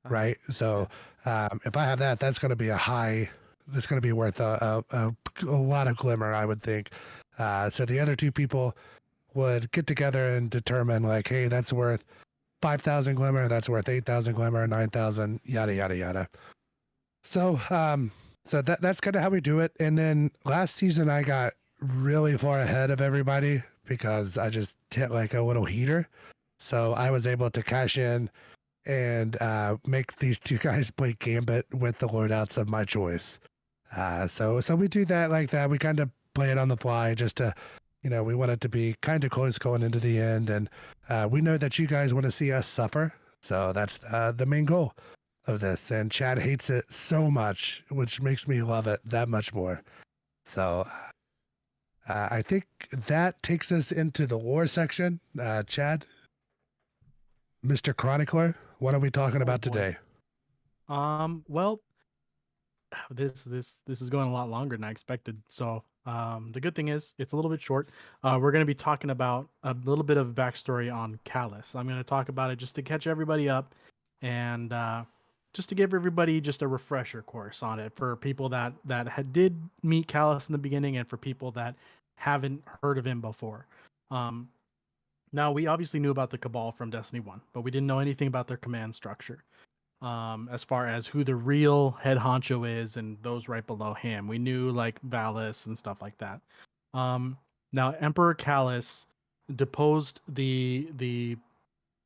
[SPEAKER 2] right? So, if I have that, that's going to be a high. That's going to be worth a lot of glimmer, I would think. So the other two people would get together and determine, like, hey, that's worth 5,000 glimmer, that's worth 8,000 glimmer, 9,000, yada yada yada. So that's kind of how we do it. And then last season, I got really far ahead of everybody because I just hit like a little heater. So I was able to cash in and make these two guys play Gambit with the loadouts of my choice. So we do that like that. We kind of play it on the fly just to, we want it to be kind of close going into the end. And we know that you guys want to see us suffer. So that's the main goal of this. And Chad hates it so much, which makes me love it that much more. So I think that takes us into the lore section. Chad, Mr. Chronicler, what are we talking about today?
[SPEAKER 3] Well, this is going a lot longer than I expected. So the good thing is it's a little bit short. We're going to be talking about a little bit of backstory on Callus. I'm going to talk about it just to catch everybody up and just to give everybody just a refresher course on it for people that did meet Callus in the beginning and for people that haven't heard of him before. Now, we obviously knew about the Cabal from Destiny 1, but we didn't know anything about their command structure. As far as who the real head honcho is and those right below him. We knew like Valis and stuff like that. Now, Emperor Callus deposed the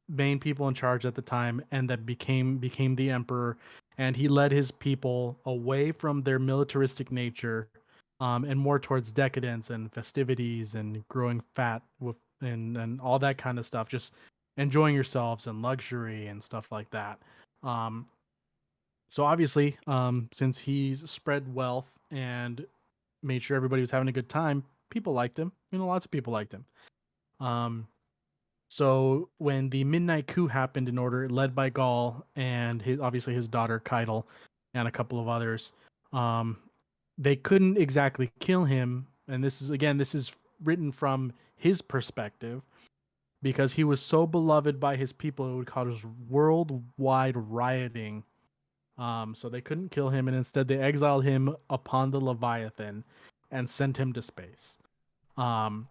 [SPEAKER 3] main people in charge at the time, and that became the emperor, and he led his people away from their militaristic nature, and more towards decadence and festivities and growing fat with and all that kind of stuff, just enjoying yourselves and luxury and stuff like that. So obviously, since he's spread wealth and made sure everybody was having a good time, people liked him. Lots of people liked him. So when the Midnight Coup happened, led by Gaul and obviously his daughter Keitel and a couple of others, they couldn't exactly kill him. And this is written from his perspective, because he was so beloved by his people, it would cause worldwide rioting. So they couldn't kill him, and instead they exiled him upon the Leviathan and sent him to space. Now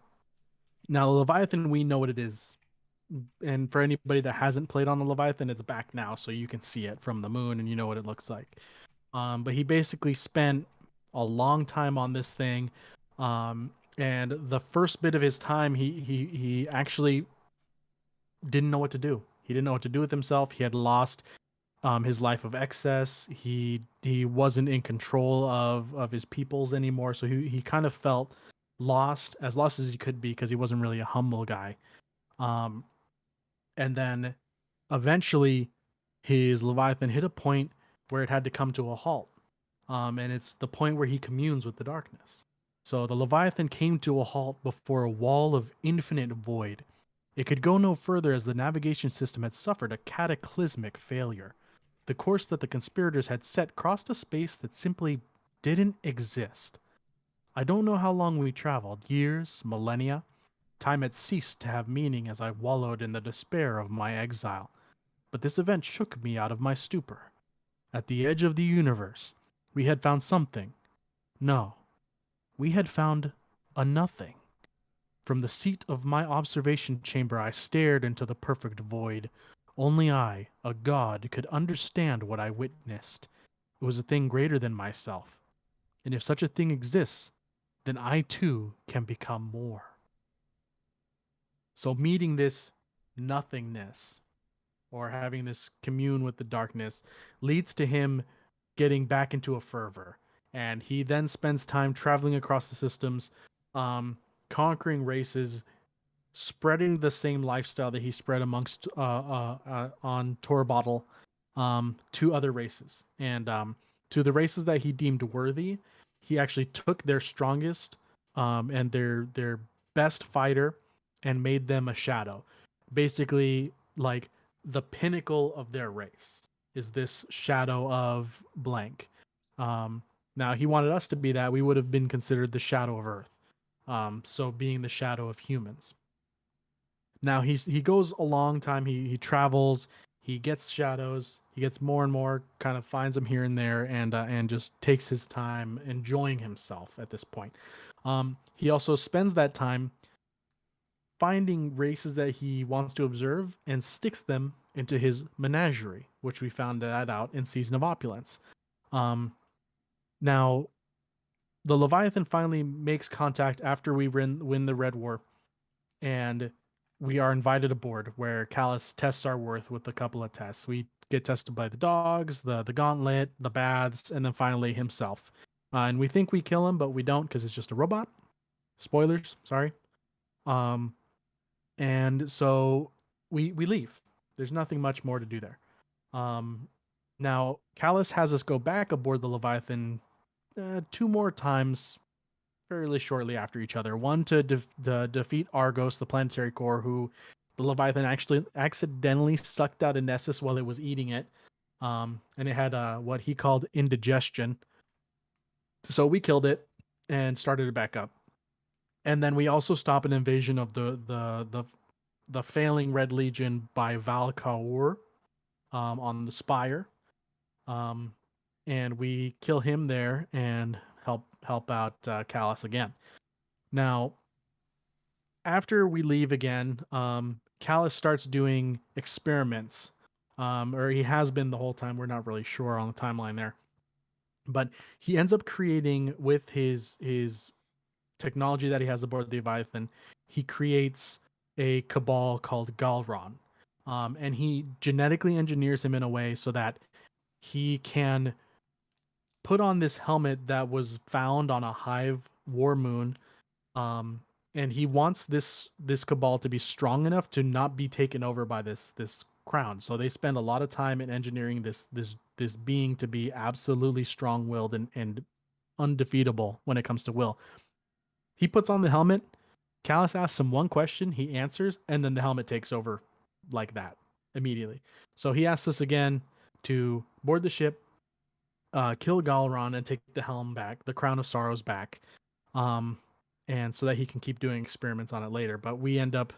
[SPEAKER 3] the Leviathan, we know what it is. And for anybody that hasn't played on the Leviathan, it's back now, so you can see it from the moon and you know what it looks like. But he basically spent a long time on this thing, and the first bit of his time, he actually didn't know what to do. He didn't know what to do with himself. He had lost his life of excess. He wasn't in control of his peoples anymore, so he kind of felt lost as he could be, because he wasn't really a humble guy. And then eventually his Leviathan hit a point where it had to come to a halt. And it's the point where he communes with the darkness. So the Leviathan came to a halt before a wall of infinite void. It could go no further as the navigation system had suffered a cataclysmic failure. The course that the conspirators had set crossed a space that simply didn't exist. I don't know how long we traveled, years, millennia. Time had ceased to have meaning as I wallowed in the despair of my exile. But this event shook me out of my stupor. At the edge of the universe, we had found something. No, we had found a nothing. From the seat of my observation chamber, I stared into the perfect void. Only I, a god, could understand what I witnessed. It was a thing greater than myself. And if such a thing exists, then I too can become more. So meeting this nothingness, or having this commune with the darkness, leads to him getting back into a fervor. And he then spends time traveling across the systems, conquering races, spreading the same lifestyle that he spread amongst on Torbottle to other races. And to the races that he deemed worthy, he actually took their strongest and their best fighter and made them a shadow. Basically, like, the pinnacle of their race is this shadow of blank. Now, he wanted us to be that. We would have been considered the shadow of Earth. So being the shadow of humans. Now, he goes a long time. He travels. He gets shadows. He gets more and more, kind of finds them here and there, and just takes his time enjoying himself at this point. He also spends that time finding races that he wants to observe and sticks them into his menagerie, which we found that out in Season of Opulence. Now, the Leviathan finally makes contact after we win the Red War, and we are invited aboard, where Callus tests our worth with a couple of tests. We get tested by the dogs, the gauntlet, the baths, and then finally himself. And we think we kill him, but we don't, because it's just a robot. Spoilers, sorry. And so we leave. There's nothing much more to do there. Now, Callus has us go back aboard the Leviathan 2 more times fairly shortly after each other. One to defeat Argos, the planetary core, who the Leviathan actually accidentally sucked out a Nessus while it was eating it. And it had what he called indigestion. So we killed it and started it back up. And then we also stop an invasion of the failing Red Legion by Valkaur on the Spire. And we kill him there and help out Callus again. Now, after we leave again, Callus starts doing experiments, or he has been the whole time. We're not really sure on the timeline there, but he ends up creating with his technology that he has aboard the Leviathan. He creates a cabal called Galron, and he genetically engineers him in a way so that he can put on this helmet that was found on a hive war moon, and he wants this cabal to be strong enough to not be taken over by this crown. So they spend a lot of time in engineering this being to be absolutely strong-willed and undefeatable when it comes to will. He puts on the helmet. Callus asks him one question, he answers, and then the helmet takes over like that immediately. So he asks us again to board the ship, kill Galron, and take the helm back, the Crown of Sorrows back, and so that he can keep doing experiments on it later. But we end up,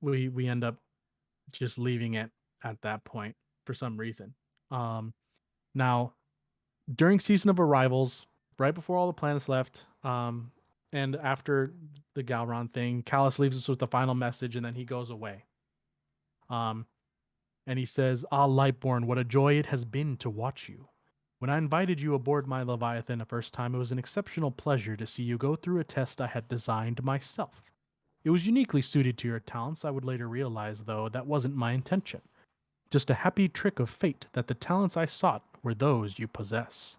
[SPEAKER 3] we end up just leaving it at that point for some reason. Now, during Season of Arrivals, right before all the planets left, and after the Galron thing, Callus leaves us with the final message, and then he goes away. And he says, "Ah, Lightborn, what a joy it has been to watch you. When I invited you aboard my Leviathan the first time, it was an exceptional pleasure to see you go through a test I had designed myself. It was uniquely suited to your talents. I would later realize, though, that wasn't my intention. Just a happy trick of fate that the talents I sought were those you possess.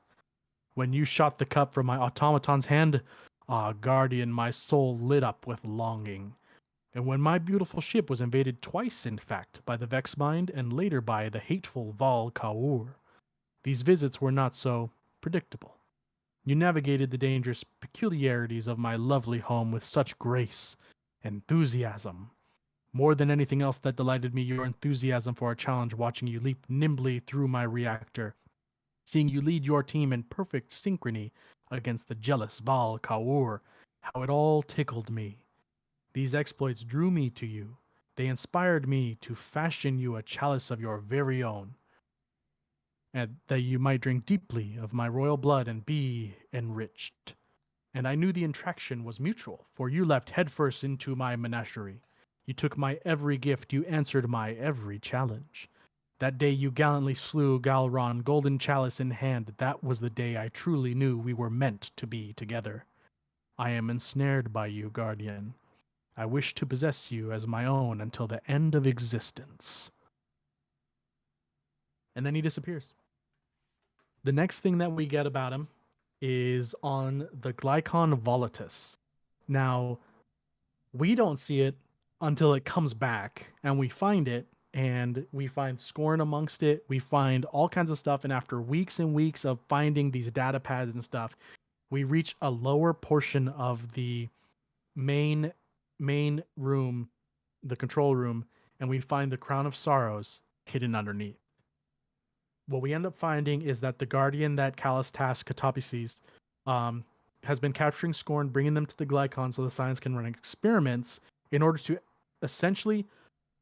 [SPEAKER 3] When you shot the cup from my automaton's hand, ah, Guardian, my soul lit up with longing. And when my beautiful ship was invaded twice, in fact, by the Vexmind and later by the hateful Val-Kaur, these visits were not so predictable. You navigated the dangerous peculiarities of my lovely home with such grace and enthusiasm. More than anything else that delighted me, your enthusiasm for a challenge, watching you leap nimbly through my reactor, seeing you lead your team in perfect synchrony against the jealous Val-Kaur, how it all tickled me. These exploits drew me to you. They inspired me to fashion you a chalice of your very own, and that you might drink deeply of my royal blood and be enriched. And I knew the attraction was mutual, for you leapt headfirst into my menagerie. You took my every gift, you answered my every challenge. That day you gallantly slew Galron, golden chalice in hand. That was the day I truly knew we were meant to be together. I am ensnared by you, Guardian. I wish to possess you as my own until the end of existence." And then he disappears. The next thing that we get about him is on the Glycon Volatus. Now, we don't see it until it comes back, and we find it, and we find Scorn amongst it. We find all kinds of stuff, and after weeks and weeks of finding these data pads and stuff, we reach a lower portion of the main room, the control room, and we find the Crown of Sorrows hidden underneath. What we end up finding is that the Guardian that Callus tasked Catopices has been capturing Scorn, bringing them to the Glycon so the science can run experiments in order to essentially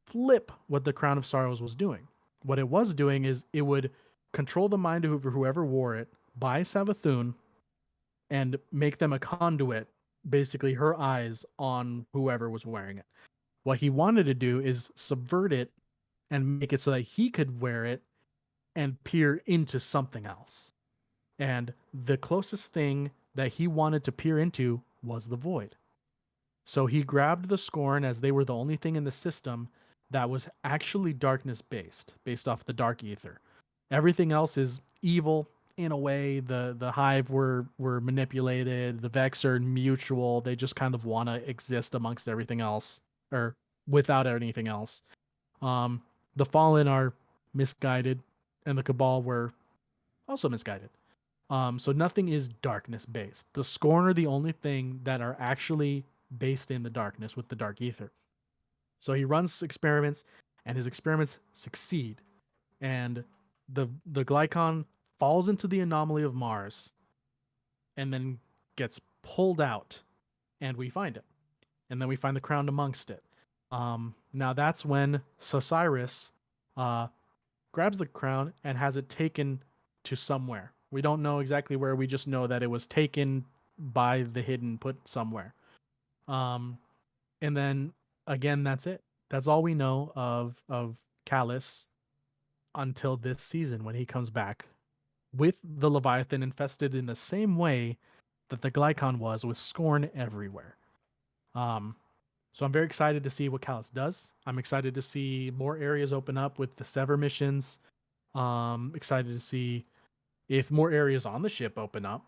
[SPEAKER 3] flip what the Crown of Sorrows was doing. What it was doing is it would control the mind of whoever wore it by Savathun and make them a conduit, basically her eyes on whoever was wearing it. What he wanted to do is subvert it and make it so that he could wear it and peer into something else. And the closest thing that he wanted to peer into was the void. So he grabbed the Scorn, as they were the only thing in the system that was actually darkness based off the dark ether. Everything else is evil in a way. The Hive were manipulated. The Vex are mutual. They just kind of want to exist amongst everything else, or without anything else. The Fallen are misguided, and the Cabal were also misguided. So nothing is darkness based. The Scorn are the only thing that are actually based in the darkness with the dark ether. So he runs experiments, and his experiments succeed. And the Glycon falls into the anomaly of Mars and then gets pulled out, and we find it. And then we find the crown amongst it. Now that's when Sosiris grabs the crown, and has it taken to somewhere. We don't know exactly where. We just know that it was taken by the Hidden, put somewhere. And then again, that's it. That's all we know of Callus until this season when he comes back with the Leviathan infested in the same way that the Glycon was, with Scorn everywhere. So I'm very excited to see what Callus does. I'm excited to see more areas open up with the Sever missions. Excited to see if more areas on the ship open up.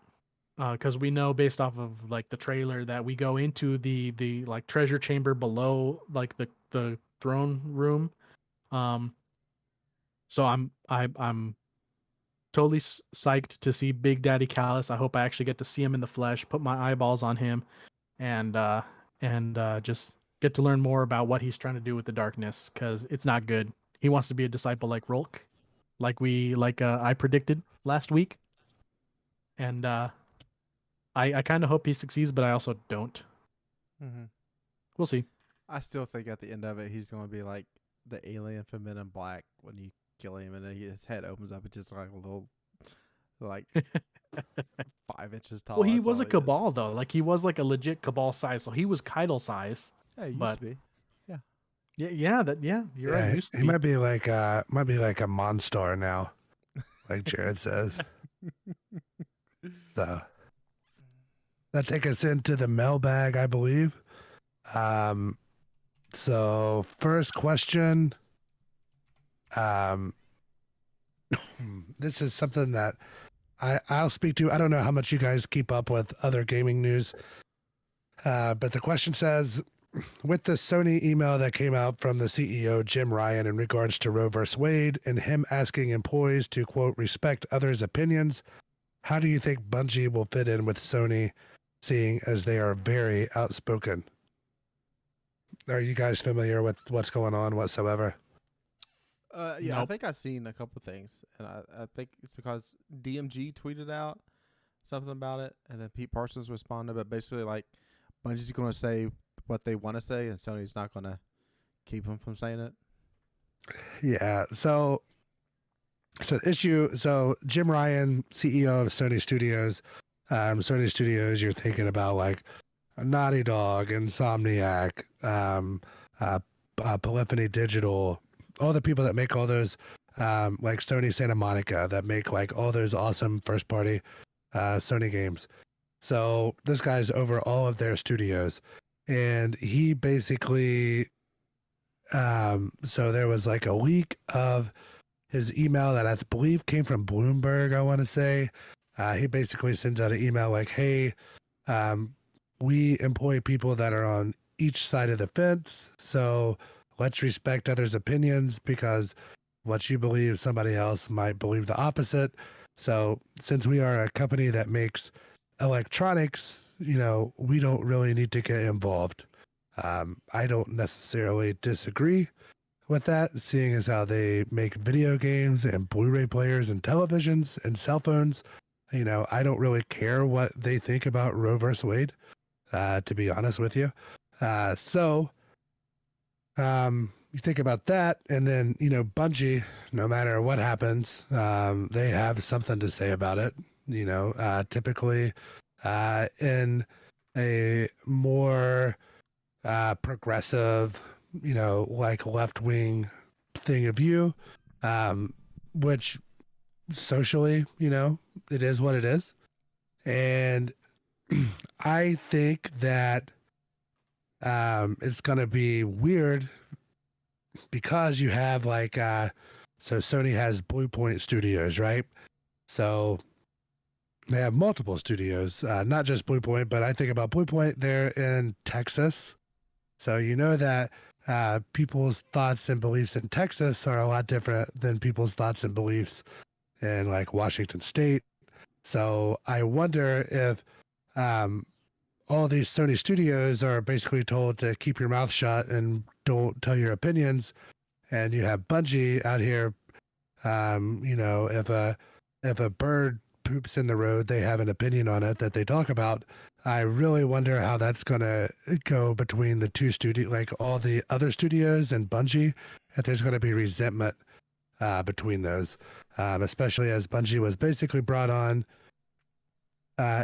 [SPEAKER 3] Because we know based off of like the trailer that we go into the like treasure chamber below like the throne room. So I'm totally psyched to see Big Daddy Callus. I hope I actually get to see him in the flesh, put my eyeballs on him, and just get to learn more about what he's trying to do with the darkness, because it's not good. He wants to be a disciple like Rolk, like I predicted last week, and I kind of hope he succeeds, but I also don't.
[SPEAKER 1] Mm-hmm.
[SPEAKER 3] We'll see.
[SPEAKER 1] I still think at the end of it, he's going to be like the alien from Men in Black when you kill him, and then his head opens up. It's just like a little, like 5 inches tall.
[SPEAKER 3] Well, he
[SPEAKER 1] That's
[SPEAKER 3] was
[SPEAKER 1] all
[SPEAKER 3] a Cabal though. Like he was like a legit Cabal size, so he was Keitel size.
[SPEAKER 1] Yeah, he
[SPEAKER 3] but
[SPEAKER 1] used to be. Yeah.
[SPEAKER 3] You're right. Used to
[SPEAKER 2] He
[SPEAKER 3] be.
[SPEAKER 2] might be like a Monstar now, like Jared says. So that takes us into the mailbag, I believe. So first question. This is something that I'll speak to. I don't know how much you guys keep up with other gaming news, but the question says, with the Sony email that came out from the CEO, Jim Ryan, in regards to Roe vs. Wade and him asking employees to, quote, respect others' opinions, how do you think Bungie will fit in with Sony, seeing as they are very outspoken? Are you guys familiar with what's going on whatsoever?
[SPEAKER 1] Yeah,
[SPEAKER 3] Nope.
[SPEAKER 1] I think I've seen a couple things, and I think it's because DMG tweeted out something about it, and then Pete Parsons responded, but basically like Bungie's going to say what they want to say, and Sony's not going to keep them from saying it.
[SPEAKER 2] Yeah. So Jim Ryan, CEO of Sony Studios. Sony Studios, you're thinking about like Naughty Dog, Insomniac, Polyphony Digital, all the people that make all those, like Sony Santa Monica, that make like all those awesome first party Sony games. So this guy's over all of their studios, and he basically, so there was like a leak of his email that I believe came from Bloomberg, I want to say. He basically sends out an email like, hey, we employ people that are on each side of the fence, so let's respect others' opinions, because what you believe, somebody else might believe the opposite. So since we are a company that makes electronics, we don't really need to get involved. I don't necessarily disagree with that, seeing as how they make video games and Blu-ray players and televisions and cell phones. I don't really care what they think about Roe vs. Wade, to be honest with you. So you think about that, and then, Bungie, no matter what happens, they have something to say about it, typically in a more progressive, like left-wing thing of view, which socially, it is what it is. And I think that it's going to be weird because you have like, so Sony has Blue Point Studios, right? So they have multiple studios, not just Blue Point, but I think about Blue Point, they're in Texas. So that people's thoughts and beliefs in Texas are a lot different than people's thoughts and beliefs in like Washington State. So I wonder if all these Sony studios are basically told to keep your mouth shut and don't tell your opinions. And you have Bungie out here, if a bird poops in the road, they have an opinion on it that they talk about. I really wonder how that's going to go between the two studios, like all the other studios and Bungie, if there's going to be resentment between those, especially as Bungie was basically brought on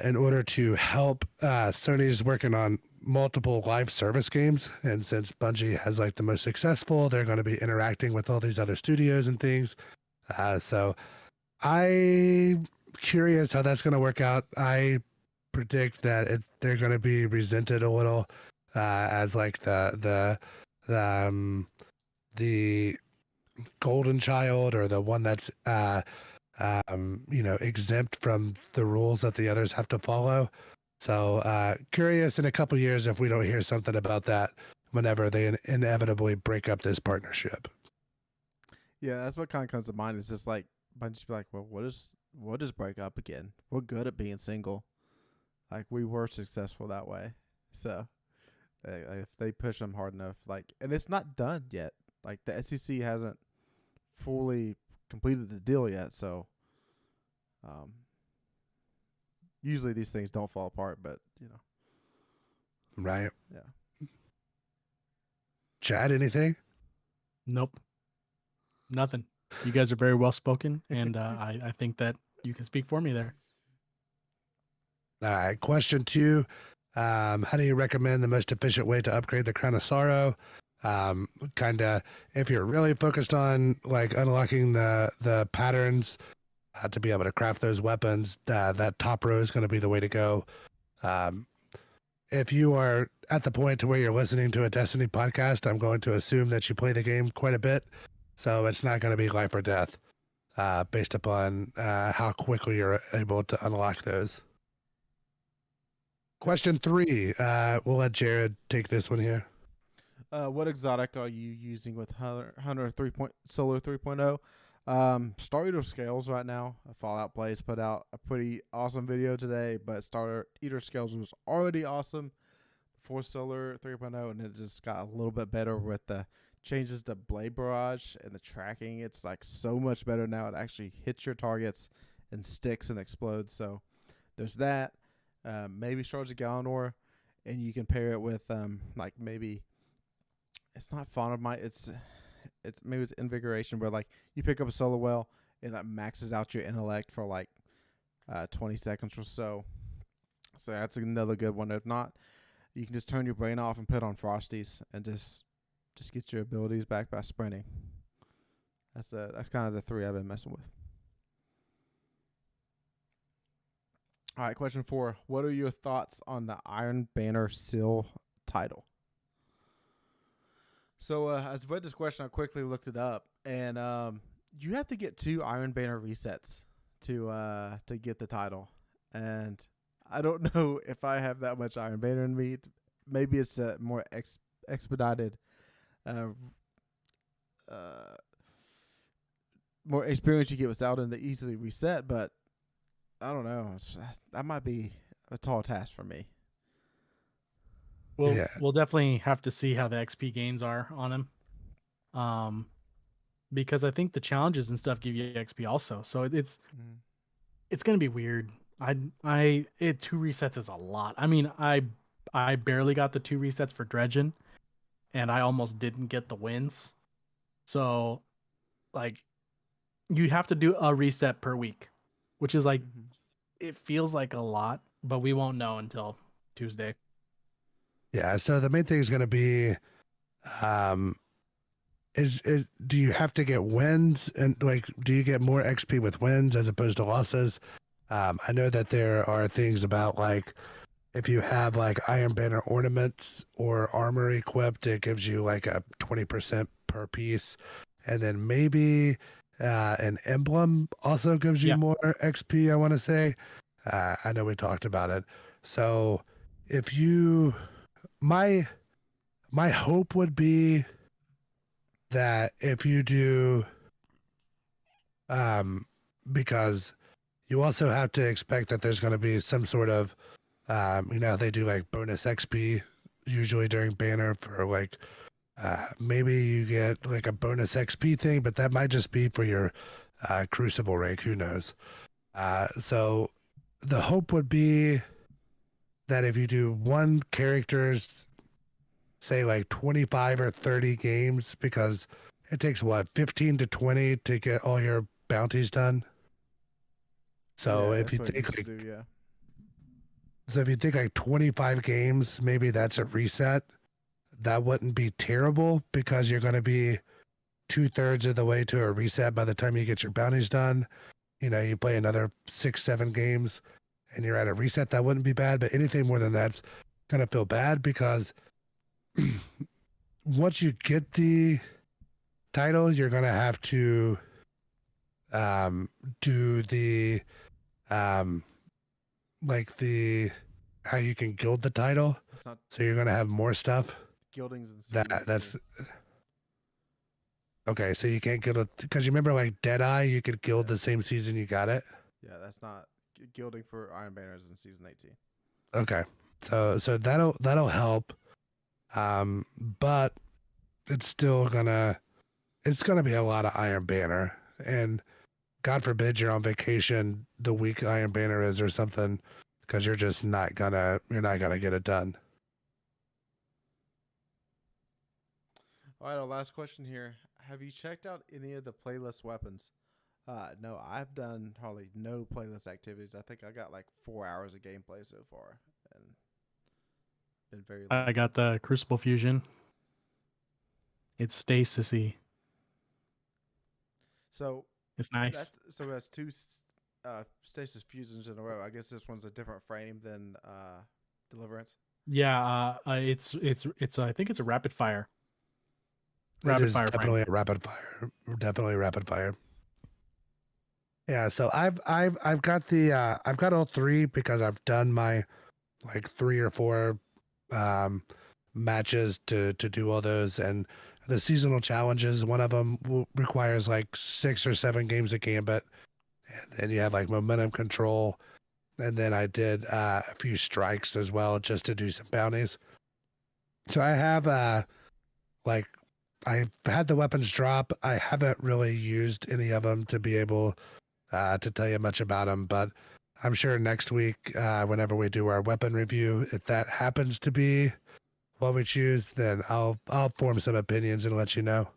[SPEAKER 2] in order to help. Sony's working on multiple live service games, and since Bungie has like the most successful, they're going to be interacting with all these other studios and things. So I'm curious how that's going to work out. I predict that they're going to be resented a little as like the golden child, or the one that's exempt from the rules that the others have to follow. So curious in a couple years if we don't hear something about that whenever they inevitably break up this partnership.
[SPEAKER 1] Yeah, that's what kind of comes to mind. It's just like Bungie be like, well, we'll just break up again. We're good at being single. Like, we were successful that way. So if they push them hard enough, like, and it's not done yet. Like, the SEC hasn't fully completed the deal yet. So usually these things don't fall apart, but
[SPEAKER 2] Right.
[SPEAKER 1] Yeah.
[SPEAKER 2] Chad, anything?
[SPEAKER 3] Nope. Nothing. You guys are very well spoken, and I think that you can speak for me there.
[SPEAKER 2] All right. Question 2. How do you recommend the most efficient way to upgrade the Crown of Sorrow? Kind of, if you're really focused on like unlocking the patterns to be able to craft those weapons, that top row is going to be the way to go. If you are at the point to where you're listening to a Destiny podcast, I'm going to assume that you play the game quite a bit. So it's not going to be life or death based upon how quickly you're able to unlock those. Question 3. We'll let Jared take this one here.
[SPEAKER 1] What exotic are you using with Hunter Solar 3.0? Star Eater Scales right now. Fallout Plays put out a pretty awesome video today, but Star Eater Scales was already awesome before Solar 3.0, and it just got a little bit better with the changes to Blade Barrage and the tracking. It's like so much better now. It actually hits your targets and sticks and explodes. So there's that. Maybe Shards of Galanor, and you can pair it with like maybe it's not Fawn of Might. It's maybe it's Invigoration, where like you pick up a solar well and that maxes out your intellect for like 20 seconds or so. So that's another good one. If not, you can just turn your brain off and put on Frosties and just get your abilities back by sprinting. That's kind of the 3 I've been messing with. All right, question 4. What are your thoughts on the Iron Banner Seal title? So as I read this question, I quickly looked it up, and you have to get 2 Iron Banner resets to get the title. And I don't know if I have that much Iron Banner in me. Maybe it's a more expedited, more experience you get without it to easily reset, but I don't know. That might be a tall task for me.
[SPEAKER 3] We'll definitely have to see how the XP gains are on him. Because I think the challenges and stuff give you XP also. So it's going to be weird. 2 resets is a lot. I mean, I barely got the 2 resets for Dredgen, and I almost didn't get the wins. So like you have to do a reset per week, which is like, it feels like a lot, but we won't know until Tuesday.
[SPEAKER 2] Yeah. So the main thing is going to be, do you have to get wins, and like, do you get more XP with wins as opposed to losses? I know that there are things about like, if you have like Iron Banner ornaments or armor equipped, it gives you like a 20% per piece. And then maybe an emblem also gives you more XP, I want to say. I know we talked about it. So if you, my hope would be that if you do, because you also have to expect that there's going to be some sort of, they do like bonus XP usually during Banner for like, maybe you get like a bonus XP thing, but that might just be for your Crucible rank. Who knows? So the hope would be that if you do one character's, say like 25 or 30 games, because it takes what, 15 to 20 to get all your bounties done. So if you think like, so if you think like 25 games, maybe that's a reset. That wouldn't be terrible because you're going to be 2/3 of the way to a reset by the time you get your bounties done. You know, you play another 6-7 games and you're at a reset. That wouldn't be bad, but anything more than that's going to feel bad because once you get the title, you're going to have to do the like the how you can gild the title. So you're going to have more stuff.
[SPEAKER 1] Gildings and season
[SPEAKER 2] that's okay. So you can't gild it because you remember like Deadeye, you could gild the same season you got it.
[SPEAKER 1] Yeah, that's not gilding for Iron Banners in season 18.
[SPEAKER 2] Okay, so that'll help, but it's still gonna be a lot of Iron Banner, and God forbid you're on vacation the week Iron Banner is or something, because you're not gonna get it done.
[SPEAKER 1] All right, our last question here. Have you checked out any of the playlist weapons? No, I've done hardly no playlist activities. I think I got like 4 hours of gameplay so far, and been very.
[SPEAKER 3] I got the Crucible Fusion. It's stasis-y.
[SPEAKER 1] So
[SPEAKER 3] it's nice.
[SPEAKER 1] That's 2 stasis fusions in a row. I guess this one's a different frame than Deliverance.
[SPEAKER 3] Yeah, it's I think it's a rapid fire.
[SPEAKER 2] Definitely frame. Definitely rapid fire. Yeah, so I've got the I've got all 3 because I've done my like 3 or 4 matches to do all those, and the seasonal challenges, one of them requires like 6 or 7 games of Gambit, and then you have like momentum control, and then I did a few strikes as well just to do some bounties. So I have like I've had the weapons drop. I haven't really used any of them to be able to tell you much about them, but I'm sure next week, whenever we do our weapon review, if that happens to be what we choose, then I'll form some opinions and let you know.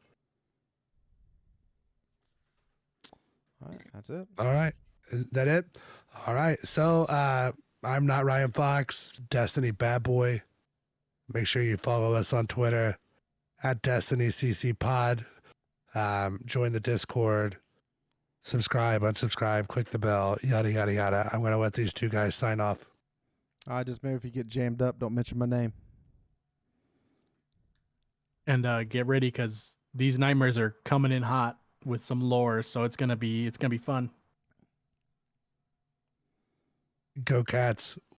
[SPEAKER 1] All right, that's it.
[SPEAKER 2] All right, is that it? All right, so I'm NotRyanFox, Destiny Bad Boy. Make sure you follow us on Twitter at DestinyCCPod. Join the Discord. Subscribe, unsubscribe, click the bell, yada, yada, yada. I'm going to let these 2 guys sign off.
[SPEAKER 1] Just maybe if you get jammed up, don't mention my name.
[SPEAKER 3] And get ready because these nightmares are coming in hot with some lore, so it's gonna be fun.
[SPEAKER 2] Go Cats.